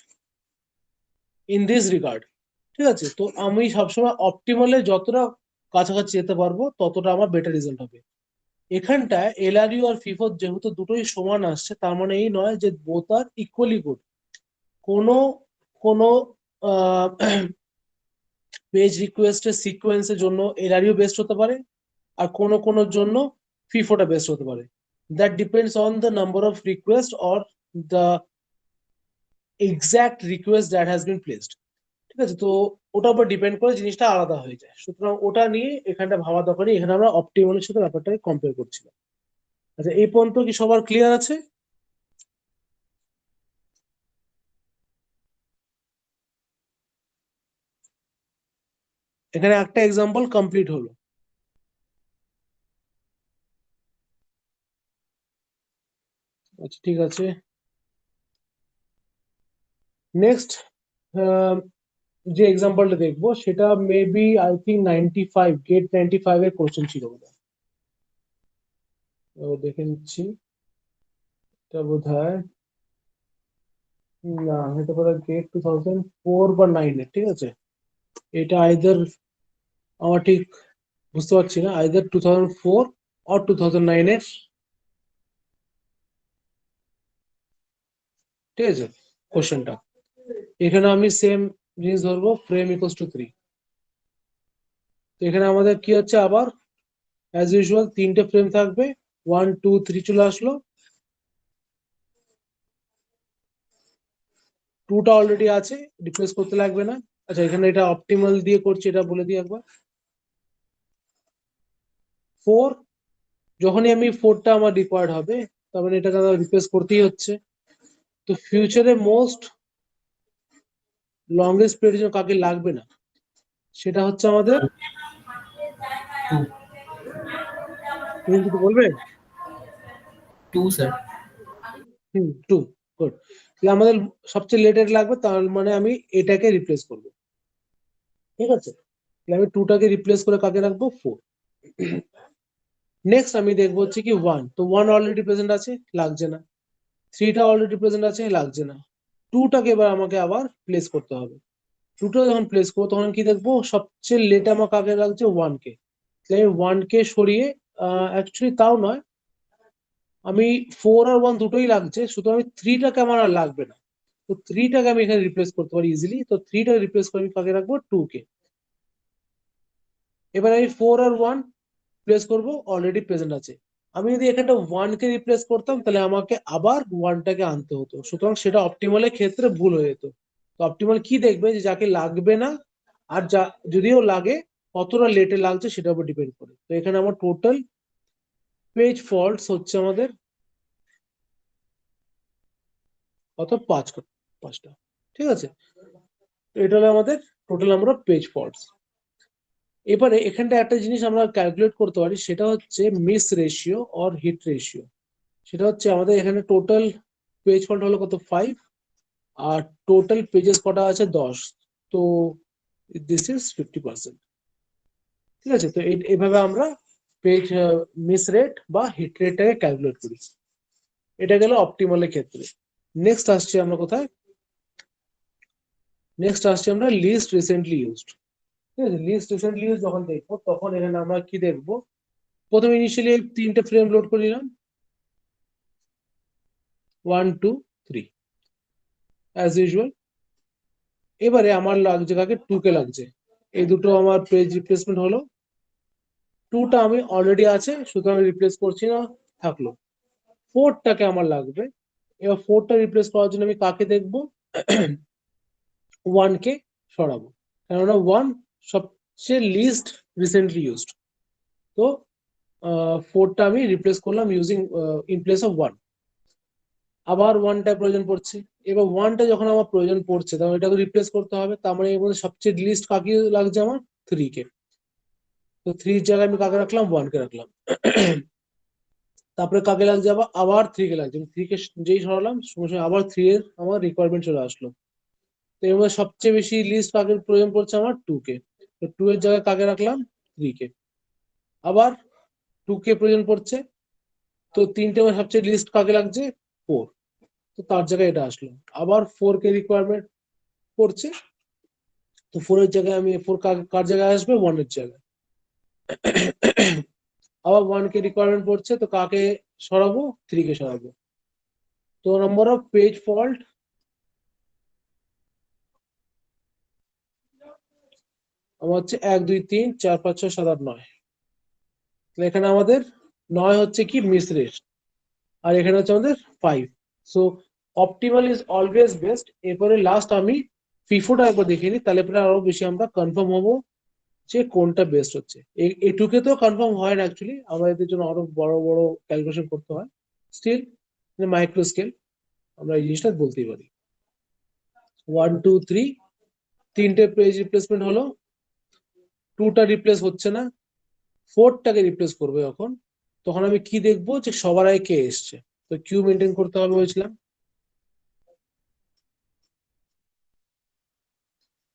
in this regard. ঠিক আছে, তো আমি সবসময় অপটিমালে যতটা কাছাকাছি যেতে পারবো ততটা আমার বেটার রেজাল্ট হবে। এখানটায় এলআরইউ আর ফিফো যেহেতু দুটোই সমান আসছে, তার মানে এই নয় যে বোথ আর ইকুয়ালি গুড। কোনো কোনো পেজ রিকোয়েস্টের সিকোয়েন্সের জন্য এলআরইউ বেস্ট হতে পারে, আর কোনো কোনোর জন্য ফিফোটা বেস্ট হতে পারে। That depends on the number of request or the exact request that has been placed. ঠিক আছে, তো ওটার উপর ডিপেন্ড করে জিনিসটা আলাদা হয়ে যায়। সুতরাং ওটা নিয়ে এখানটা ভাবা দরকার, এখানে আমরা অপটিমালের সাথে ব্যাপারটাকে কম্পেয়ার করছিলাম। আচ্ছা, এই পর্যন্ত কি সবার ক্লিয়ার আছে? এখানে একটা এক্সাম্পল কমপ্লিট হলো। আচ্ছা, ঠিক আছে। নেক্সট যে এক্সাম্পলটা দেখবো সেটা মেবি আই থিঙ্ক 95 গেট 95 এর কোশ্চেন ছিল বোধহয়। দেখে নিচ্ছি, এটা বোধহয় না, হতে পারে গেট 2004 বা 9 এর। ঠিক আছে, এটা আইদার আমার ঠিক বুঝতে পারছি না, আইদার 2004 অর 2009 এর। ঠিক আছে, কোশ্চেনটা এখানে আমি সেম জিনিস ধরবো, ফ্রেম ইকুয়ালস টু 3। তো এখানে আমাদের কি হচ্ছে, আবার অ্যাজ ইউজুয়াল তিনটে ফ্রেম থাকবে, 1 2 3 চলে আসলো। 2টা অলরেডি আছে, রিপ্লেস করতে লাগবে না। আচ্ছা, এখানে এটা অপটিমাল দিয়ে করছি, এটা বলে দিই একবার। 4, যখনই আমি 4টা আমার রিকোয়ার্ড হবে, তার মানে এটাকে আমার রিপ্লেস করতেই হচ্ছে। তো ফিউচারে মোস্ট লংগেস্ট পিরিয়ড জন্য কাকে লাগবে না, সেটা হচ্ছে আমাদের, टू তুমি কিছু বলবে? Two sir 2, good. তাহলে আমাদের সবচেয়ে লেটের লাগবে, তার মানে আমি এটাকে রিপ্লেস করব। ঠিক আছে, তাহলে আমি 2টাকে রিপ্লেস করে কাকে রাখবো, 4। নেক্সট আমি দেখবো হচ্ছে কি 1, তো 1 অলরেডি প্রেজেন্ট আছে, লাগছে না। 3টা অলরেডি প্রেজেন্ট আছে, লাগছে না। 2টাকে এবার আমাকে আবার প্লেস করতে হবে। 2টা যখন প্লেস করবো তখন কি দেখবো, সবচেয়ে লেট আমার কাকে লাগছে, 1 কে। তাহলে আমি 1 কে সরিয়ে, অ্যাকচুয়ালি তাও নয়, আমি 4 আর 1 দুটোই লাগছে, শুধু আমি 3টাকে আমার আর লাগবে না। তো 3টাকে আমি এখানে রিপ্লেস করতে পারি ইজিলি। তো 3টাকে রিপ্লেস করে আমি কাকে রাখবো, 2 কে। এবার আমি 4 আর 1 প্লেস করবো, অলরেডি প্রেজেন্ট আছে। আমি যদি এখানটা 1 কে রিপ্লেস করতাম, তাহলে আমাকে আবার 1টাকে আনতে হতো, সুতরাং সেটা অপটিমালের ক্ষেত্রে ভুল হয়ে যেত। তো অপটিমাল কি দেখবে, যে যাকে লাগবে না, আর যা যদিও লাগে কতটা লেটে লাগছে সেটার উপর ডিপেন্ড করে। তো এখানে আমার টোটাল পেজ ফল্টস হচ্ছে আমাদের কত, 5টা। ঠিক আছে, তো এটা হলো আমাদের total number of page faults. এবারে এখানটা একটা জিনিস আমরা ক্যালকুলেট করতে পারি, সেটা হচ্ছে miss ratio or hit ratio. সেটা হচ্ছে আমাদের এখানে টোটাল পেজ ফল্ট হলো কত, 5, আর টোটাল পেজেস কটা আছে, 10। তো দিস ইজ 50%। ঠিক আছে, তো এইভাবে আমরা পেজ মিস রেট বা হিট রেটটাকে ক্যালকুলেট করি। এটা গেল অপটিমালের ক্ষেত্রে। নেক্সট আসছি আমরা কোথায়, নেক্সট আসছি আমরা লিস্ট রিসেন্টলি ইউজড। ঠিক আছে, লিস্ট রিসেন্টলি ইউজ যখন দেখবো, তখন এখানে আমরা কি দেখবো, প্রথমে ইনিশিয়ালি 3টে ফ্রেম লোড করে নিলাম, 1 2 3 অ্যাজ ইউজুয়াল। এবারে আমার লাগছে কাকে, 2 কে লাগছে। এই দুটো আমার পেজ রিপ্লেসমেন্ট হলো। 2টা আমি অলরেডি আছে, সুতরাং রিপ্লেস করছি না, থাকলো। 4টাকে আমার লাগবে। এবার 4টা রিপ্লেস করার জন্য আমি কাকে দেখবো, 1 কে সরাবো, কেননা 1 সবচেয়ে লিস্ট রিসেন্টলি ইউজড। তো 4টা আমি রিপ্লেস করলাম ইউজিং ইন প্লেস অফ 1। আবার 1টা প্রয়োজন পড়ছে। এবার 1টা যখন আমার প্রয়োজন পড়ছে, তখন এটাকে রিপ্লেস করতে হবে। তার মানে এর মধ্যে সবচেয়ে লিস্ট কাকে লাগছে, আমার 3 কে। তো 3 জায়গায় আমি কাকে রাখলাম, 1 কে রাখলাম। তারপরে কাকে লাগছে, আবার 3 কে লাগছে। 3 কে যেই সরালাম, সঙ্গে সঙ্গে আবার 3 এর আমার রিকোয়ারমেন্ট চলে আসলো। তো এর মধ্যে সবচেয়ে বেশি লিস্ট কাকে প্রয়োজন পড়ছে, আমার 2 কে। তো 2 এর জায়গায় কাকে রাখলাম, 3 কে। আবার 2 কে প্রয়োজন পড়ছে, তো 3টে আমার সবচেয়ে লিস্ট কাকে লাগছে, 4। তো তার জায়গায় এটা আসলো। আবার 4 কে রিকোয়ারমেন্ট পড়ছে, তো 4 এর জায়গায় আমি 4 কার জায়গায় আসবে, 1 এর জায়গায়। আবার 1 কে রিকোয়ারমেন্ট পড়ছে, তো কাকে সরাবো, 3 কে সরাবো। তো নাম্বার অফ পেজ ফল্ট আমার হচ্ছে 1 2 3 4 5 6 7 8 9। তাহলে এখানে আমাদের 9 হচ্ছে কি মিস রেট, আর এখানে হচ্ছে আমাদের 5। So optimal is always best. এরপরে লাস্ট আমি ফিফোটা একবার দেখে নিই, তাহলে পরে আরো বেশি আমরা কনফার্ম হবো যে কোনটা বেস্ট হচ্ছে। এটুকে তো কনফার্ম হয় না অ্যাকচুয়ালি, আমাদের জন্য আরো বড় বড় ক্যালকুলেশন করতে হয়। স্টিল মাইক্রো স্কেল আমরা এই জিনিসটা বলতেই পারি। 1 2 3 তিনটে পেজ রিপ্লেসমেন্ট হলো, 2টা রিপ্লেস হচ্ছে না, 4টাকে রিপ্লেস করবে যখন, তখন আমি কি দেখবো যে সবার আগে কে এসছে। তো কিউ মেনটেন করতে হবে বলেছিলাম,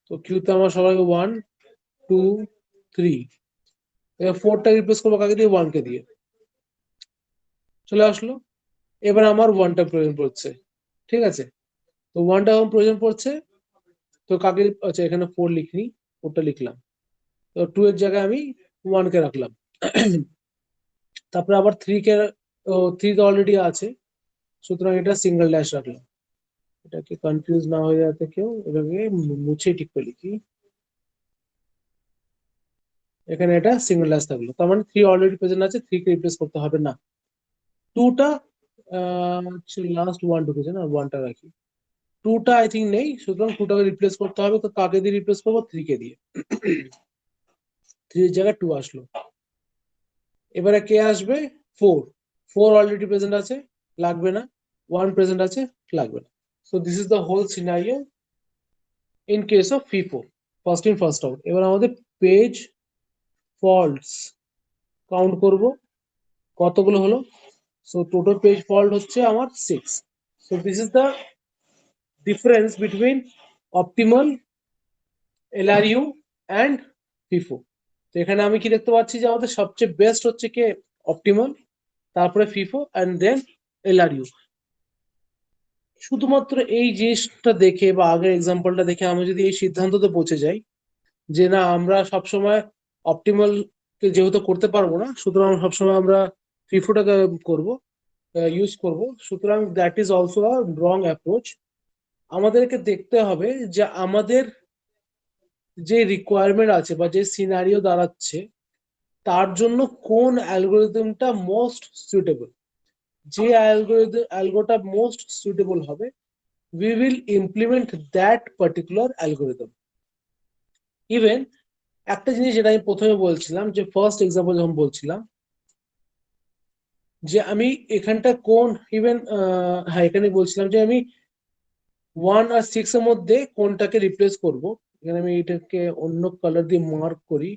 তো কিউতে আমার সবার আগে 1 2 3, এবার 4টা রিপ্লেস করবো কাকে দিয়ে, 1 কে দিয়ে, চলে আসলো। এবার আমার 1টা প্রয়োজন পড়ছে, ঠিক আছে। তো 1টা এখন প্রয়োজন পড়ছে, তো কাকে, আচ্ছা এখানে 4 লিখিনি, 4টা লিখলাম। তো 2 এর জায়গায় আমি 1 কে রাখলাম। তারপরে আবার 3 কে, 3 তো অলরেডি আছে, সুতরাং এটা সিঙ্গেল ড্যাশ রাখলাম। এটাকে কনফিউজ না হয়ে যাতে কেউ, এটাকে মুছে ঠিক করে লিখি। এখানে এটা সিঙ্গেল ড্যাশ থাকলো, তার মানে 3 অলরেডি প্রেজেন্ট আছে, 3 কে রিপ্লেস করতে হবে না। 2টা লাস্ট 1 ঢুকেছে না, 1টা রাখি। 2টা আই থিঙ্ক নেই, সুতরাং 2টাকে রিপ্লেস করতে হবে। তো কাকে দিয়ে রিপ্লেস করবো, 3 কে দিয়ে। 3 এর জায়গায় 2 আসলো। এবারে কে আসবে, 4। 4 অলরেডি প্রেজেন্ট আছে, লাগবে না। 1 প্রেজেন্ট আছে, লাগবে না। So this is the whole scenario in case of FIFO, first in first out. এবার আমাদের পেজ ফল্টস কাউন্ট করব, কতগুলো হলো। সো টোটাল পেজ ফল্ট হচ্ছে আমার 6। So this is the difference between optimal, LRU and FIFO. তো এখানে আমি কি দেখতে পাচ্ছি যে আমাদের সবচেয়ে বেস্ট হচ্ছে কে, অপটিমাল, তারপরে ফিফো অ্যান্ড দেন এলআরইউ। শুধুমাত্র এই জিনিসটা দেখে বা আগের এক্সাম্পলটা দেখে আমি যদি এই সিদ্ধান্ততে পৌঁছে যাই যে না, আমরা সবসময় অপটিমাল কে যেহেতু করতে পারবো না, সুতরাং সবসময় আমরা ফিফোটাকে করব, ইউজ করব, সুতরাং that is also a wrong approach. আমাদেরকে দেখতে হবে যে আমাদের যে রিকোয়ারমেন্ট আছে বা যে সিনারিও দাঁড়াচ্ছে, তার জন্য কোন অ্যালগোরিদমটা মোস্ট সুইটেবল। যে অ্যালগোটা মোস্ট সুইটেবল হবে, we will implement that particular algorithm. Even একটা জিনিস যেটা আমি প্রথমে বলছিলাম, যে ফার্স্ট এক্সাম্পল যখন বলছিলাম যে আমি এখানটা কোন, ইভেন হ্যাঁ এখানে বলছিলাম যে আমি 1 আর 6 এর মধ্যে কোনটাকে রিপ্লেস করব। এখানে আমি এটাকে অন্য কালার দিয়ে মার্ক করি,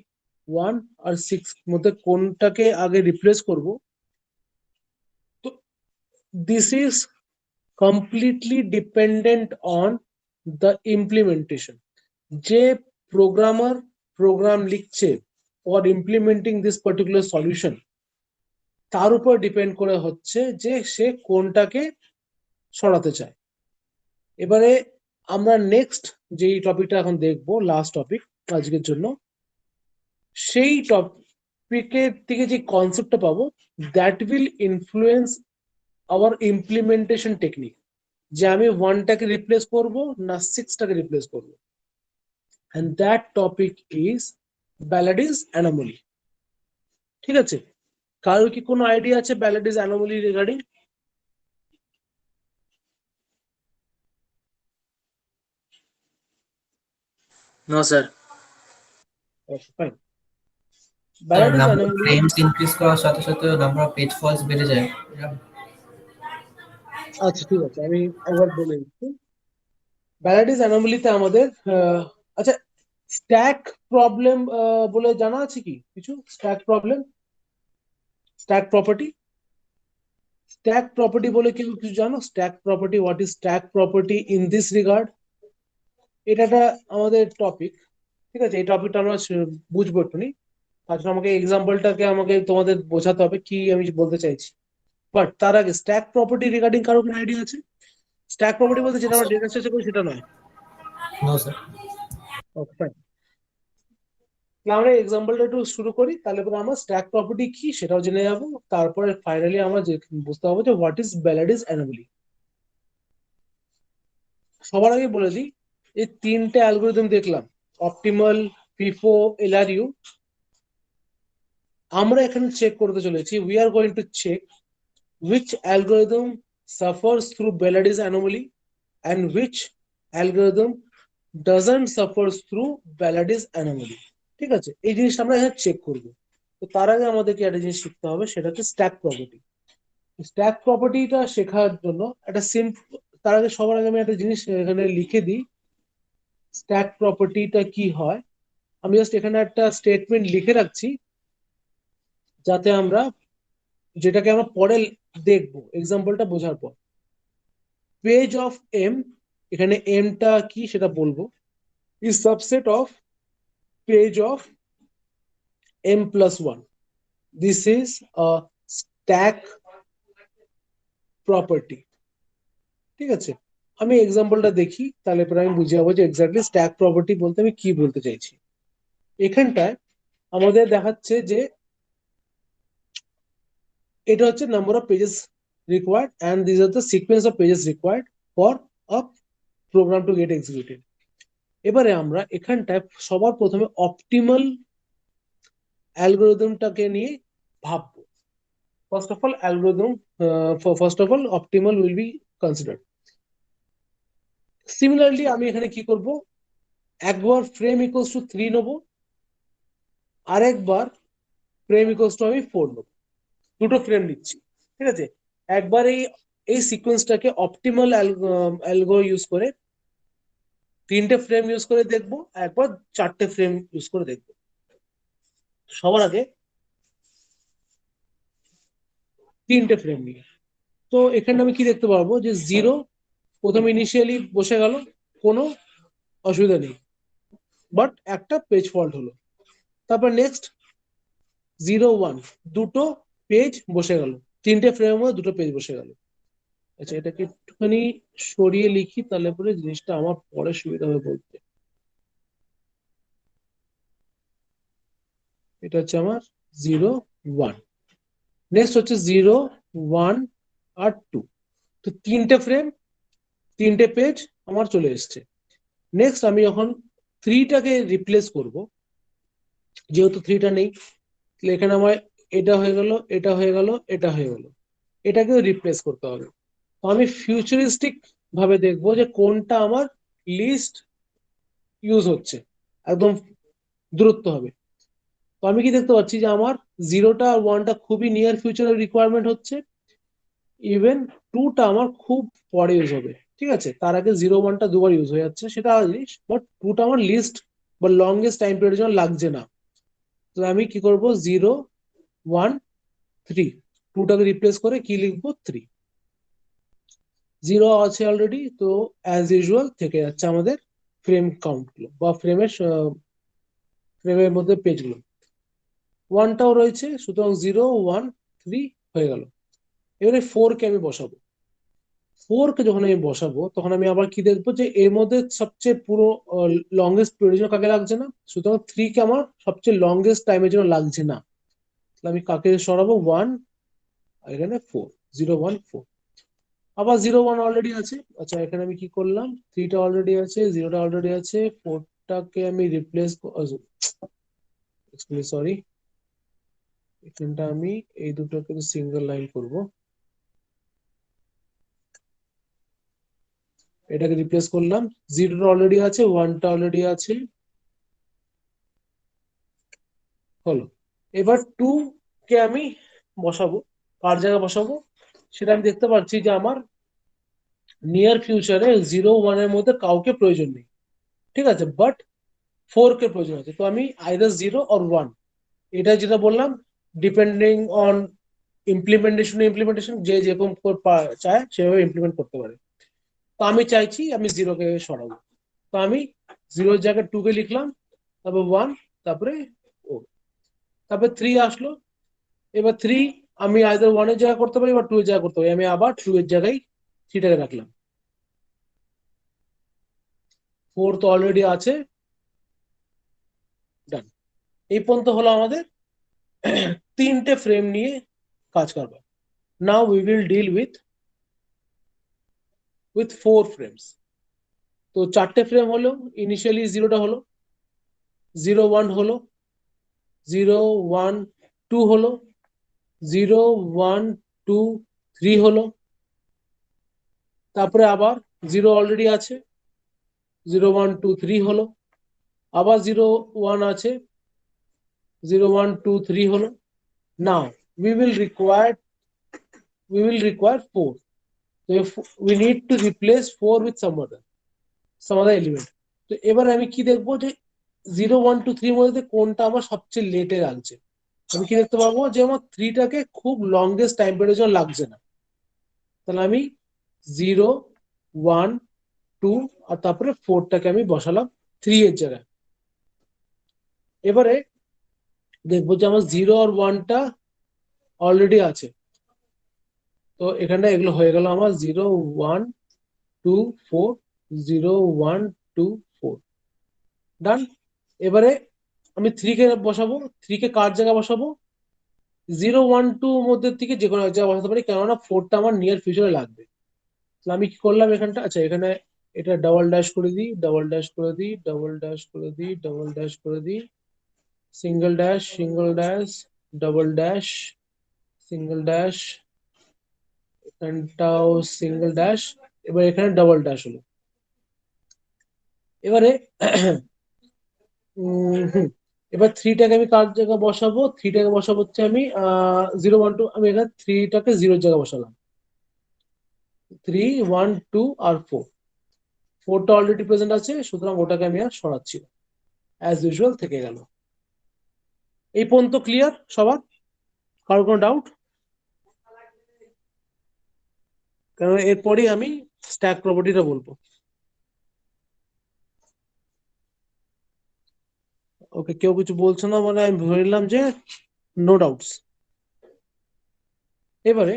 1 আর 6 মধ্যে কোনটাকে আগে রিপ্লেস করব। তো this is completely dependent on the implementation. যে প্রোগ্রামার প্রোগ্রাম লিখছে for implementing this particular solution, তার উপর ডিপেন্ড করে হচ্ছে যে সে কোনটাকে সরাতে চায়। এবারে আমরা নেক্সট যেই টপিকটা এখন দেখবো, লাস্ট টপিক আজকের জন্য, সেই টপিকের থেকে যে কনসেপ্টটা পাবো, that will influence our implementation technique, যে আমি 1টাকে রিপ্লেস করব না 6টাকে রিপ্লেস করব। and that topic is Baladi's anomaly. ঠিক আছে, কারোর কি কোনো আইডিয়া আছে Baladi's anomaly regarding? No, sir. Okay fine. Sir, Baladi's number of anomaly, frames increase করার সাথে সাথে নাম্বার অফ পেজ ফলস বেড়ে যায়। আচ্ছা ঠিক আছে, আমি একবার বলে দিচ্ছি। Baladi's anomaly তে আমাদের আচ্ছা, স্ট্যাক প্রবলেম বলে জানা আছে কি কিছু? Stack problem, stack property, stack property বলে কেউ কিছু জানো? Stack property, what is stack property in this regard? এটা একটা আমাদের টপিক, ঠিক আছে। এই টপিকটা আমরা বুঝবো একটুনি। আচ্ছা, আমাকে এক্সাম্পলটাকে আমাকে তোমাদের বোঝাতে হবে কি আমি বলতে চাইছি। বাট তার আগে স্ট্যাক প্রপার্টি রিগার্ডিং কারো কোনো আইডিয়া আছে? স্ট্যাক প্রপার্টি বলতে যেটা আমরা ডেটা স্ট্রাকচার করি সেটা নয়। No sir. ওকে ফাইন, আমরা এক্সাম্পলটা একটু শুরু করি, তাহলে পরে আমরা স্ট্যাক প্রপার্টি কি সেটাও জেনে যাবো। তারপরে ফাইনালি আমরা বুঝতে পারবো যে হোয়াট ইজ ব্যালাডিস অ্যানোমালি। সবার আগে বলে দিই, এই তিনটে অ্যালগোরিদম দেখলাম, অপটিমাল, FIFO LRU আমরা এখানে চেক করতে চলেছি we are going to check which algorithm suffers through Belady's anomaly and which algorithm doesn't suffer through Belady's anomaly ঠিক আছে এই জিনিসটা আমরা এখানে চেক করব তো তার আগে আমাদেরকে একটা জিনিস শিখতে হবে সেটা হচ্ছে স্ট্যাক প্রপার্টি স্ট্যাক প্রপার্টিটা শেখার জন্য একটা তার আগে সবার আগে আমি একটা জিনিস এখানে লিখে দিই স্ট্যাক প্রপার্টিটা কি হয় আমি জাস্ট এখানে একটা স্টেটমেন্ট লিখে রাখছি যাতে আমরা যেটাকে আমরা পরে দেখবো এক্সাম্পলটা বোঝার পর পেজ অফ এম এখানে এমটা কি সেটা বলবো is subset of page of M plus one this is a stack property ঠিক আছে আমি এক্সাম্পলটা দেখি তাহলে পরে আমি বুঝে যাবো যে এক্স্যাক্টলি স্ট্যাক প্রপার্টি বলতে আমি কি বলতে চাইছি এখানটায় আমাদের দেখাচ্ছে যে এটা হচ্ছে number of pages required and this are the sequence of pages required for a program to get executed এবারে আমরা এখানটায় সবার প্রথমে অপটিমাল অ্যালগোরিদমটাকে নিয়ে ভাববো first of all algorithm first of all optimal will be considered similarly আমি এখানে কি করব একবার ফ্রেম ইকুয়ালস টু 3 নেবো আরেকবার ফ্রেম ইকুয়ালস টু আমি 4 নেবো দুটো ফ্রেম নিচ্ছি ঠিক আছে একবার এই সিকোয়েন্সটাকে অপটিমাল অ্যালগো ইউজ করে 3টে ফ্রেম ইউজ করে দেখবো একবার 4টে ফ্রেম ইউজ করে দেখবো সবার আগে 3টে ফ্রেম নিয়ে তো এখানে আমি কি দেখতে পারবো যে 0 প্রথম ইনিশিয়ালি বসে গেল কোনো অসুবিধা নেই বাট একটা পেজ ফল্ট হলো তারপর নেক্সট 0 1 দুটো পেজ বসে গেল 3টে ফ্রেমের মধ্যে দুটো পেজ বসে গেল আচ্ছা এটাকে একটুখানি সরিয়ে লিখি তাহলে পরে জিনিসটা আমার পরে সুবিধা হবে বলতে এটা হচ্ছে আমার 0 1 নেক্সট হচ্ছে 0 1 আর 2 তো 3টে ফ্রেম 3টে পেজ আমার চলে এসছে নেক্সট আমি যখন 3টাকে রিপ্লেস করব যেহেতু 3টা নেই তাহলে এখানে আমার এটা হয়ে গেল এটা হয়ে গেল এটা হয়ে গেল এটাকেও রিপ্লেস করতে হবে তো আমি ফিউচারিস্টিক ভাবে দেখবো যে কোনটা আমার লিস্ট ইউজ হচ্ছে একদম দূরত্ব হবে তো আমি কি দেখতে পাচ্ছি যে আমার 0টা আর 1টা খুবই নিয়ার ফিউচারের রিকোয়ারমেন্ট হচ্ছে ইভেন 2টা আমার খুব পরে ইউজ হবে ঠিক আছে তার আগে 0 1টা দুবার ইউজ হয়ে যাচ্ছে সেটা আলাদা জিনিস বাট 2টা আমার লিস্ট বা লংগেস্ট টাইম পিরিয়ডের জন্য লাগছে না তো আমি কি করব 0 1 3 2টাকে রিপ্লেস করে কি লিখবো 3 0 আছে অলরেডি তো অ্যাজ ইউজুয়াল থেকে যাচ্ছে আমাদের ফ্রেম কাউন্ট গুলো বা ফ্রেমের মধ্যে পেজগুলো 1টাও রয়েছে সুতরাং 0 1 3 হয়ে গেল এবারে 4কে আমি বসাবো 4কে যখন আমি বসাবো তখন আমি আবার কি দেখবো যে এর মধ্যে সবচেয়ে পুরো লংগেস্ট পিরিয়ডের জন্য কাকে লাগছে না সুতরাং 3কে আমার সবচেয়ে লংগেস্ট টাইমের জন্য লাগছে না তাহলে আমি কাকে সরাবো 1 আর এখানে 4 0 1 4 আবার 0 1 অলরেডি আছে আচ্ছা এখানে আমি কি করলাম 3টা অলরেডি আছে 0টা অলরেডি আছে 4টাকে আমি রিপ্লেস সরি এখানটা আমি এই দুটোকে সিঙ্গেল লাইন করব এটাকে রিপ্লেস করলাম 0টা অলরেডি আছে 1টা অলরেডি আছে হলো এবার 2 কে আমি বসাবো কার জায়গায় বসাবো সেটা আমি দেখতে পাচ্ছি যে আমার নিয়ার ফিউচারে 0 1 এর মধ্যে কাউকে প্রয়োজন নেই ঠিক আছে বাট 4কে প্রয়োজন আছে তো আমি আইদার 0 or 1 এটা যেটা বললাম ডিপেন্ডিং অন ইমপ্লিমেন্টেশন যে যেরকম চায় সেভাবে ইমপ্লিমেন্ট করতে পারে তো আমি চাইছি আমি 0কে সরাবো তো আমি 0 জায়গায় 2কে লিখলাম তারপর 1 তারপরে ও তারপর 3 আসলো এবার 3 আমি আইদার 1 এর জায়গা করতে পারি বা 2 এর জায়গা করতে পারি আমি আবার 2 এর জায়গায় 3টাকে রাখলাম 4 তো অলরেডি আছে ডান এই পর্যন্ত হলো আমাদের 3টে ফ্রেম নিয়ে কাজ করবে now we will deal with 4 frames তো 4টে ফ্রেম হলো ইনিশিয়ালি 0টা হলো 0 1 হলো, 0 1 2 হলো, 0 1 2 3 হলো, তারপরে আবার 0 অলরেডি আছে, 0 1 2 3 হলো, আবার 0 1 আছে, 0 1 2 3 হলো। Now we will require 4. So if we need to replace 4 with some other element. তো এবার আমি কি দেখবো যে 0 1 2 3 এর মধ্যে কোনটা আমার সবচেয়ে লেটে লাগছে। আমি কি দেখতে পাবো যে আমার 3টাকে খুব লংগেস্ট টাইম পিরিয়ডের জন্য লাগছে না। তাহলে আমি 0 1 2 আর তারপরে 4টাকে আমি বসালাম 3 এর জায়গায়। এবারে দেখবো যে আমার 0 আর 1টা অলরেডি আছে। তো এখানে এগুলো হয়ে গেল আমার 0 1 2 4, 0 1 2 4, ডান। এবারে আমি 3 কে বসাবো, 3 কে কার জায়গায় বসাবো, 0 1 2 মধ্যে থেকে যে কোনো এক জায়গায় বসাতে পারি, কেননা 4টা আমার নিয়ার ফিউচারে লাগবে। তাহলে আমি কি করলাম এখানটা, আচ্ছা এখানে এটা ডাবল ড্যাশ করে দিই, ডাবল ড্যাশ করে দিই, ডাবল ড্যাশ করে দিই, ডাবল ড্যাশ করে দিই, single dash, single dash, double dash, single dash, এখানটাও সিঙ্গেল ড্যাশ, এবার এখানে ডাবল ড্যাশ হলো। এবারে এবার 3টাকে আমি কার জায়গায় বসাবো, 3টাকে বসাবো হচ্ছে আমি 0 1 2, আমি এখানে 3টাকে 0 জায়গায় বসালাম, 3 1 2 আর 4, 4টা অলরেডি প্রেজেন্ট আছে, সুতরাং ওটাকে আমি আর সরাচ্ছি না, অ্যাজ ইউজুয়াল থেকে গেল। এই পর্যন্ত ক্লিয়ার সবার? কারোর কোনো ডাউট? কারণ এরপরই আমি স্ট্যাক প্রপার্টিটা বলবো। ওকে, কেউ কিছু বলছো না মানে আমি ধরে নিলাম যে নো ডাউটস। এবারে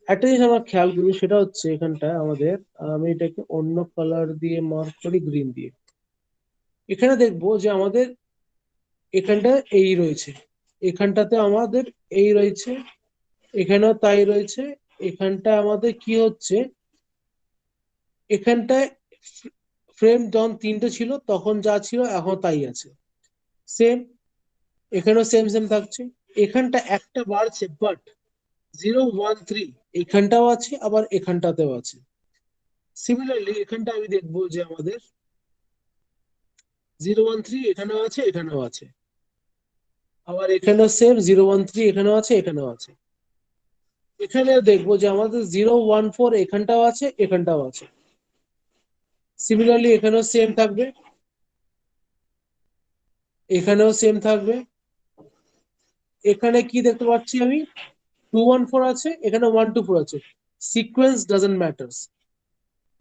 একটা জিনিস আমরা খেয়াল করি, সেটা হচ্ছে এখানটায় আমাদের, আমি এটাকে অন্য কালার দিয়ে মার্ক করি, গ্রিন দিয়ে। এখানে দেখবো যে আমাদের এখানটা এই রয়েছে, এখানটাতে আমাদের এই রয়েছে, এখানেও তাই রয়েছে। এখানটা আমাদের কি হচ্ছে, এখানটায় ফ্রেম যখন 3টে ছিল তখন যা ছিল এখন তাই আছে, সেম। এখানেও সেম সেম থাকছে, এখানটা একটা বাড়ছে, বাট 0 1 3 এখানটাও আছে, আবার এখানটাতেও আছে। সিমিলারলি এখানটা আমি দেখবো যে আমাদের 0 1 3 এখানেও আছে, এখানেও আছে, আবার এখানেও সেম 0 1 3 এখানেও আছে, এখানেও আছে। এখানে দেখবো যে আমাদের 0 1 4 এখানটাও আছে, এখানটাও আছে। সিমিলারলি এখানেও সেম থাকবে, এখানেও সেম থাকবে। এখানে কি দেখতে পাচ্ছি আমি, 2 1 4 আছে, এখানে 1 2 4 আছে। Sequence doesn't matters,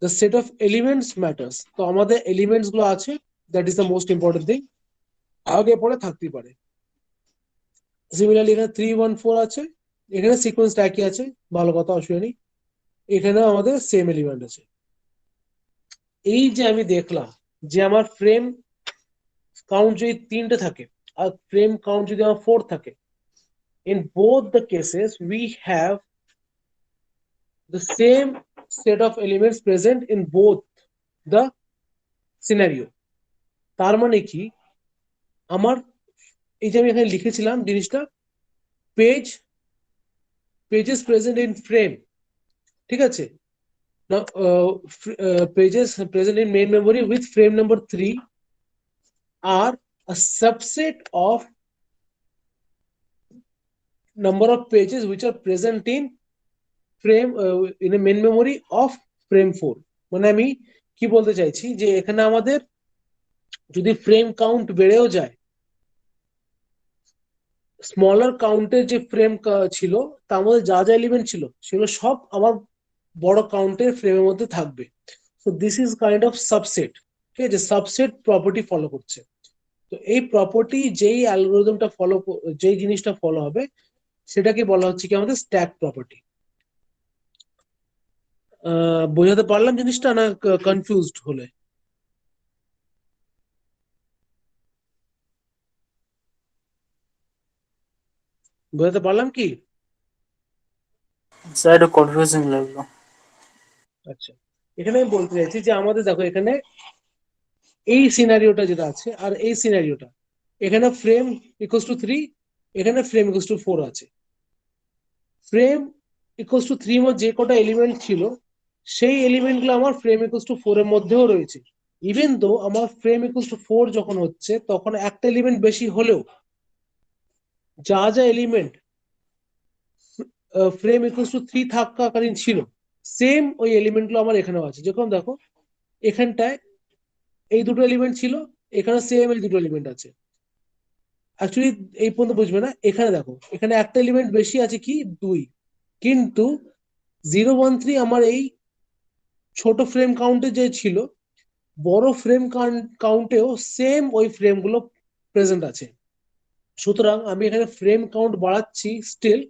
the set of elements matters. তো আমাদের এলিমেন্টস গুলো আছে, that is the most important thing, আগে পরে থাকতেই পারে। সিমিলারলি এখানে 3 1 4 আছে, এখানে সিকোয়েন্সটা একই আছে, ভালো কথা, অসুবিধা নেই। এখানে আমাদের সেম এলিমেন্ট আছে। এই যে আমি দেখলাম যে আমার ফ্রেম কাউন্ট যদি 3টে থাকে আর ফ্রেম কাউন্ট যদি আমার 4 থাকে, in both the cases we have the same set of elements present in both the scenario। তার মানে কি, আমার এই যে আমি এখানে লিখেছিলাম জিনিসটা, page pages present in frame, ঠিক আছে না, pages present in main memory with frame number 3 আর a subset of number of pages which are present in frame in a main memory of frame 4। মানে আমি কি বলতে চাইছি যে এখানে আমাদের যদি ফ্রেম কাউন্ট বেড়েও যায়, স্মলার কাউন্টের যে ফ্রেম ছিল তার মধ্যে যা যা এলিমেন্ট ছিল সেগুলো সব আমার বড় কাউন্টের ফ্রেমের মধ্যে থাকবে। So this is kind of subset, ঠিক আছে, সাবসেট প্রপার্টি ফলো করছে। তো এই প্রপার্টি যেই অ্যালগোরিদমটা ফলো, যেই জিনিসটা ফলো হবে সেটাকে বলা হচ্ছে কি আমাদের স্ট্যাক প্রপার্টি। বোঝাতে পারলাম জিনিসটা, না কনফিউজড হলে? বোঝাতে পারলাম কি? স্যার একটু কনফিউজিং লাগলো। আচ্ছা, এখানে আমি বলতে চাইছি যে আমাদের দেখো এখানে এই সিনারিওটা যেটা আছে আর এই সিনারিওটা, এখানে ফ্রেম ইকুয়ালস টু 3, এখানে ফ্রেম ইকুয়ালস টু 4 আছে। ফ্রেম ইকুয়ালস টু 3 যে কটা এলিমেন্ট ছিল সেই এলিমেন্ট গুলো আমার ফ্রেম ইকুয়ালস টু 4 এর মধ্যেও রয়েছে। ইভেন দো আমার ফ্রেম ইকুয়ালস টু 4 যখন হচ্ছে তখন একটা এলিমেন্ট বেশি হলেও যা যা এলিমেন্ট ফ্রেম ইকুয়ালস টু 3 থাকাকালীন ছিল সেম ওই এলিমেন্ট গুলো আমার এখানেও আছে। যখন দেখো এখানটায় এই দুটো এলিমেন্ট ছিল, এখানে সেম এই দুটো এলিমেন্ট আছে। অ্যাকচুয়ালি এই পর্যন্ত বুঝবে না, এখানে দেখো এখানে একটা এলিমেন্ট বেশি আছে কি 2, কিন্তু 0 1 3 আমার এই ছোট ফ্রেম কাউন্টে যে ছিল বড় ফ্রেম কাউন্টেও সেম ওই ফ্রেম গুলো প্রেজেন্ট আছে। সুতরাং আমি এখানে ফ্রেম কাউন্ট বাড়াচ্ছি, স্টিল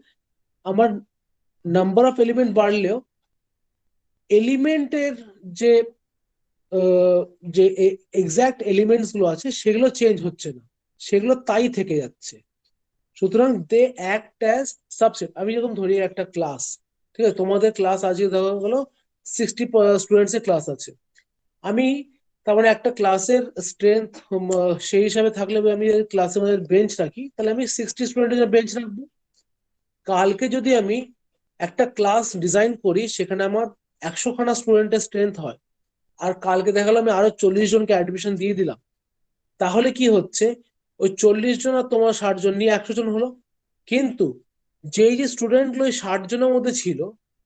আমার নাম্বার অফ এলিমেন্ট বাড়লেও এলিমেন্টের যে যে এক্সাক্ট এলিমেন্টস গুলো আছে সেগুলো চেঞ্জ হচ্ছে না, সেগুলো তাই থেকে যাচ্ছে। সুতরাং দে অ্যাক্ট অ্যাজ সাবসেট। আমি যখন ধরি একটা ক্লাস, ঠিক আছে, তোমাদের ক্লাস আজকে দেখা গেলো 60 স্টুডেন্টস এর ক্লাস আছে, আমি তার মানে একটা ক্লাসের স্ট্রেংথ সেই হিসাবে থাকলে আমি ক্লাসের মধ্যে বেঞ্চ রাখি, তাহলে আমি 60 স্টুডেন্টের বেঞ্চ রাখবো। কালকে যদি আমি একটা ক্লাস ডিজাইন করি সেখানে আমার 100 খানা স্টুডেন্টের স্ট্রেংথ হয়, আর কালকে দেখা গেলো আমি আরো 40 জনকে অ্যাডমিশন দিয়ে দিলাম, তাহলে কি হচ্ছে, ওই 40 জন আর তোমার 60 জন নিয়ে 100 জন হলো। কিন্তু যেই যে স্টুডেন্ট গুলো 60 জনের মধ্যে ছিল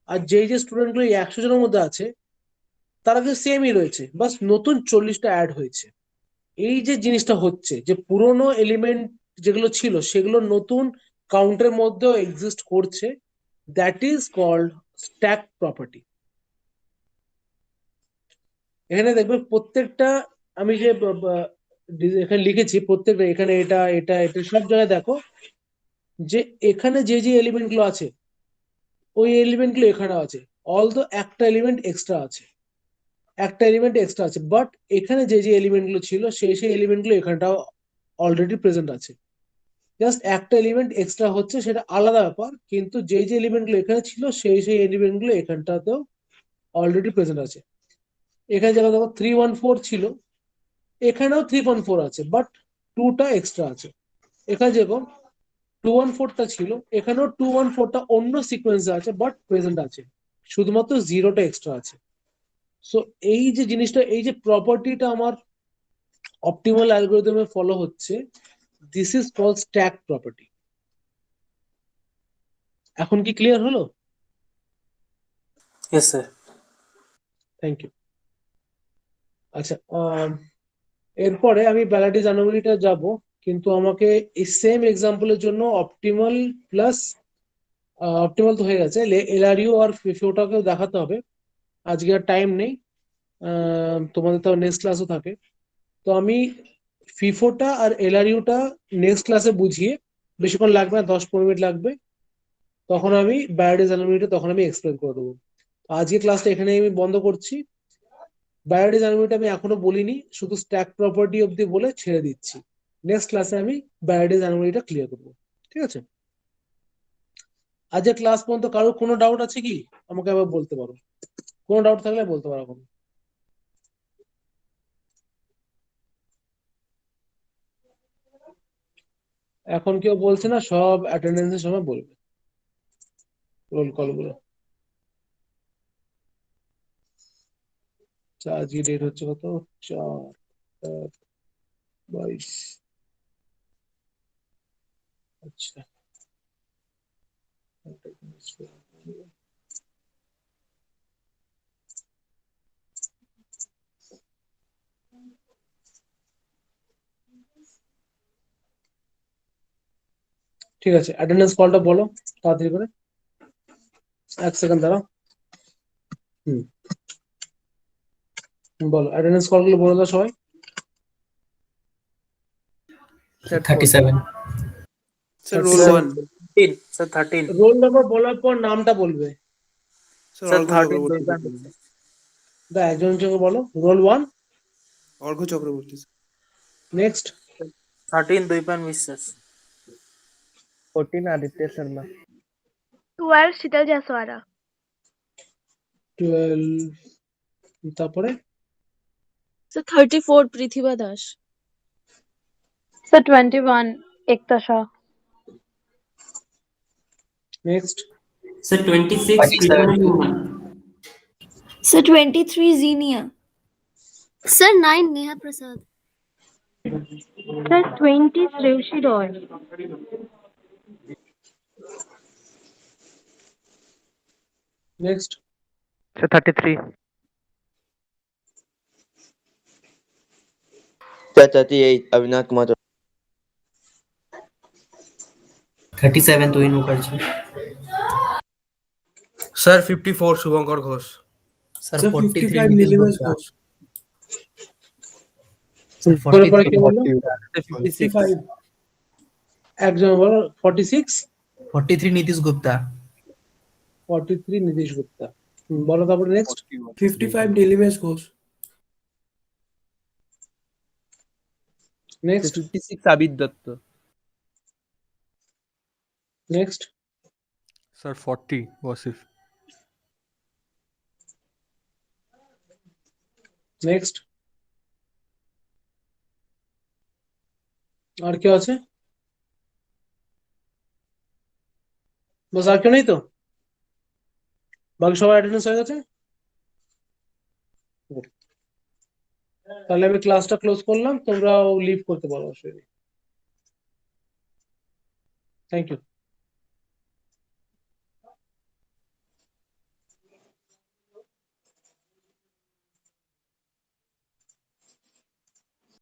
আর যেই যে স্টুডেন্ট গুলো 100 জনের মধ্যে আছে তারা কিন্তু সেমই রয়েছে, বাস নতুন 40টা অ্যাড হয়েছে। এই যে জিনিসটা হচ্ছে যে পুরোনো এলিমেন্ট যেগুলো ছিল সেগুলো নতুন কাউন্টের মধ্যেও এক্সিস্ট করছে, that is called stack property. এখানে দেখবে প্রত্যেকটা আমি যে এখানে লিখেছি প্রত্যেকটা, এখানে এটা এটা এটা সব জায়গায় দেখো যে এখানে যে যে এলিমেন্ট গুলো আছে ওই এলিমেন্ট গুলো এখানে আছে, অলদো একটা এলিমেন্ট এক্সট্রা আছে, একটা এলিমেন্ট এক্সট্রা আছে, বাট এখানে যে যে এলিমেন্ট গুলো ছিল সেই সেই এলিমেন্ট গুলো এখানটাও অলরেডি প্রেজেন্ট আছে। জাস্ট একটা এলিমেন্ট এক্সট্রা হচ্ছে, সেটা আলাদা ব্যাপার, কিন্তু যে যে এলিমেন্ট গুলো এখানে ছিল সেই সেই এলিমেন্ট গুলো এখানটাতেও অলরেডি প্রেজেন্ট আছে। এখানে যেমন দেখো 3 1 4 ছিল, এখানেও 3 1 4 আছে, বাট 2টা এক্সট্রা আছে। এখানে যেরকম 2 1 4টা ছিল, এখানেও 2 1 4টা অন্য সিকোয়েন্সে আছে বাট প্রেজেন্ট আছে, শুধুমাত্র 0টা এক্সট্রা আছে। সো এই যে জিনিসটা, এই যে প্রপার্টিটা আমার অপটিমাল অ্যালগোরিদমে ফলো হচ্ছে, this is called stack property. এখন কি ক্লিয়ার হলো? Yes, sir. Thank you. আচ্ছা, এরপরে আমি ব্যালাডিস অ্যানোমালিটা যাব, কিন্তু আমাকে এই সেম এক্সাম্পলের জন্য অপটিমাল প্লাস অপটিমাল তো হয়ে গেছে, এলআরইউ আর ফিফিওটাকেও দেখাতে হবে। আজকে আর টাইম নেই, তোমাদের তো নেক্সট ক্লাসও থাকে। তো আমি ফিফোটা আর এলআরইউটা নেক্সট ক্লাসে বুঝিয়ে, বেশিক্ষণ লাগবে না, 10 15 মিনিট লাগবে, তখন আমি ব্যালাডিস অ্যানোমালিটা তখন আমি এক্সপ্লেন করে দেবো। আজকে ক্লাসটা এখানে আমি বন্ধ করছি। ব্যালাডিস অ্যানোমালিটা আমি এখনো বলিনি, শুধু স্ট্যাক প্রপার্টি অব্দি বলে ছেড়ে দিচ্ছি। নেক্সট ক্লাসে আমি ব্যালাডিস অ্যানোমালিটা ক্লিয়ার করবো, ঠিক আছে? আজকে ক্লাস পর্যন্ত কারোর কোনো ডাউট আছে কি? আমাকে আবার বলতে পারো, কোনো ডাউট থাকলে বলতে পারো এখন। এখন কেউ বলছে না, সব অ্যাটেন্ডেন্সের সময় বলবে, রোল কল গুলো। আচ্ছা, আজকে ডেট হচ্ছে কত, 4/22। আচ্ছা, ঠিক আছে, অ্যাটেন্ডেন্স কলটা বলো তাড়াতাড়ি করে, 1 সেকেন্ড দাঁড়াও। হুম, বলো অ্যাটেন্ডেন্স কলগুলো বলে দাও সবাই। Sir, 37. sir, roll Sir, 1. 13. Sir, 13. Roll number বলার পর নামটা বলবে। Sir, Sir, Orgho 13. Chakraborty. Doiban. দা একজন একজনকে বলো। Roll 1, Orgho Chakraborty. Next 13. Doiban বিশ্বাস. 14 आदित्य शर्मा 12 शीतल जसवारा 12 তারপরে Sir, 34 Prithiba Das. Sir, 21 Ekta Shah. Next Sir, 26 Prithaman Mohan. Sir, 23 Xenia. Sir, 9 Neha Prasad. Sir, 20 Shreyasi Roy. Next Sir, 33. Sir, 38, Avinath Kumar. 37 Tuhin Mukherjee. Sir 54 Shubhankar Ghosh. Sir, sir 43 55 Nikhil নীলিমাস Gupta. Ghosh. Sir, পরে পরে কি 43 বললো 55 একজন বলো 46 43 Nitish Gupta. 43 Nitish Gupta বলো তারপরে next 55 Nilimas Ghosh. Next 56 Abid Dutta. Next Sir, 40 Wasif. Next আর কেউ আছে বস আর কেউ নেই তো বাকি সবার অ্যাটেন্ডেন্স হয়ে গেছে Good. তাহলে আমি ক্লাসটা ক্লোজ করলাম তোমরাও লিভ করতে পারো অসুবিধা থ্যাংক ইউ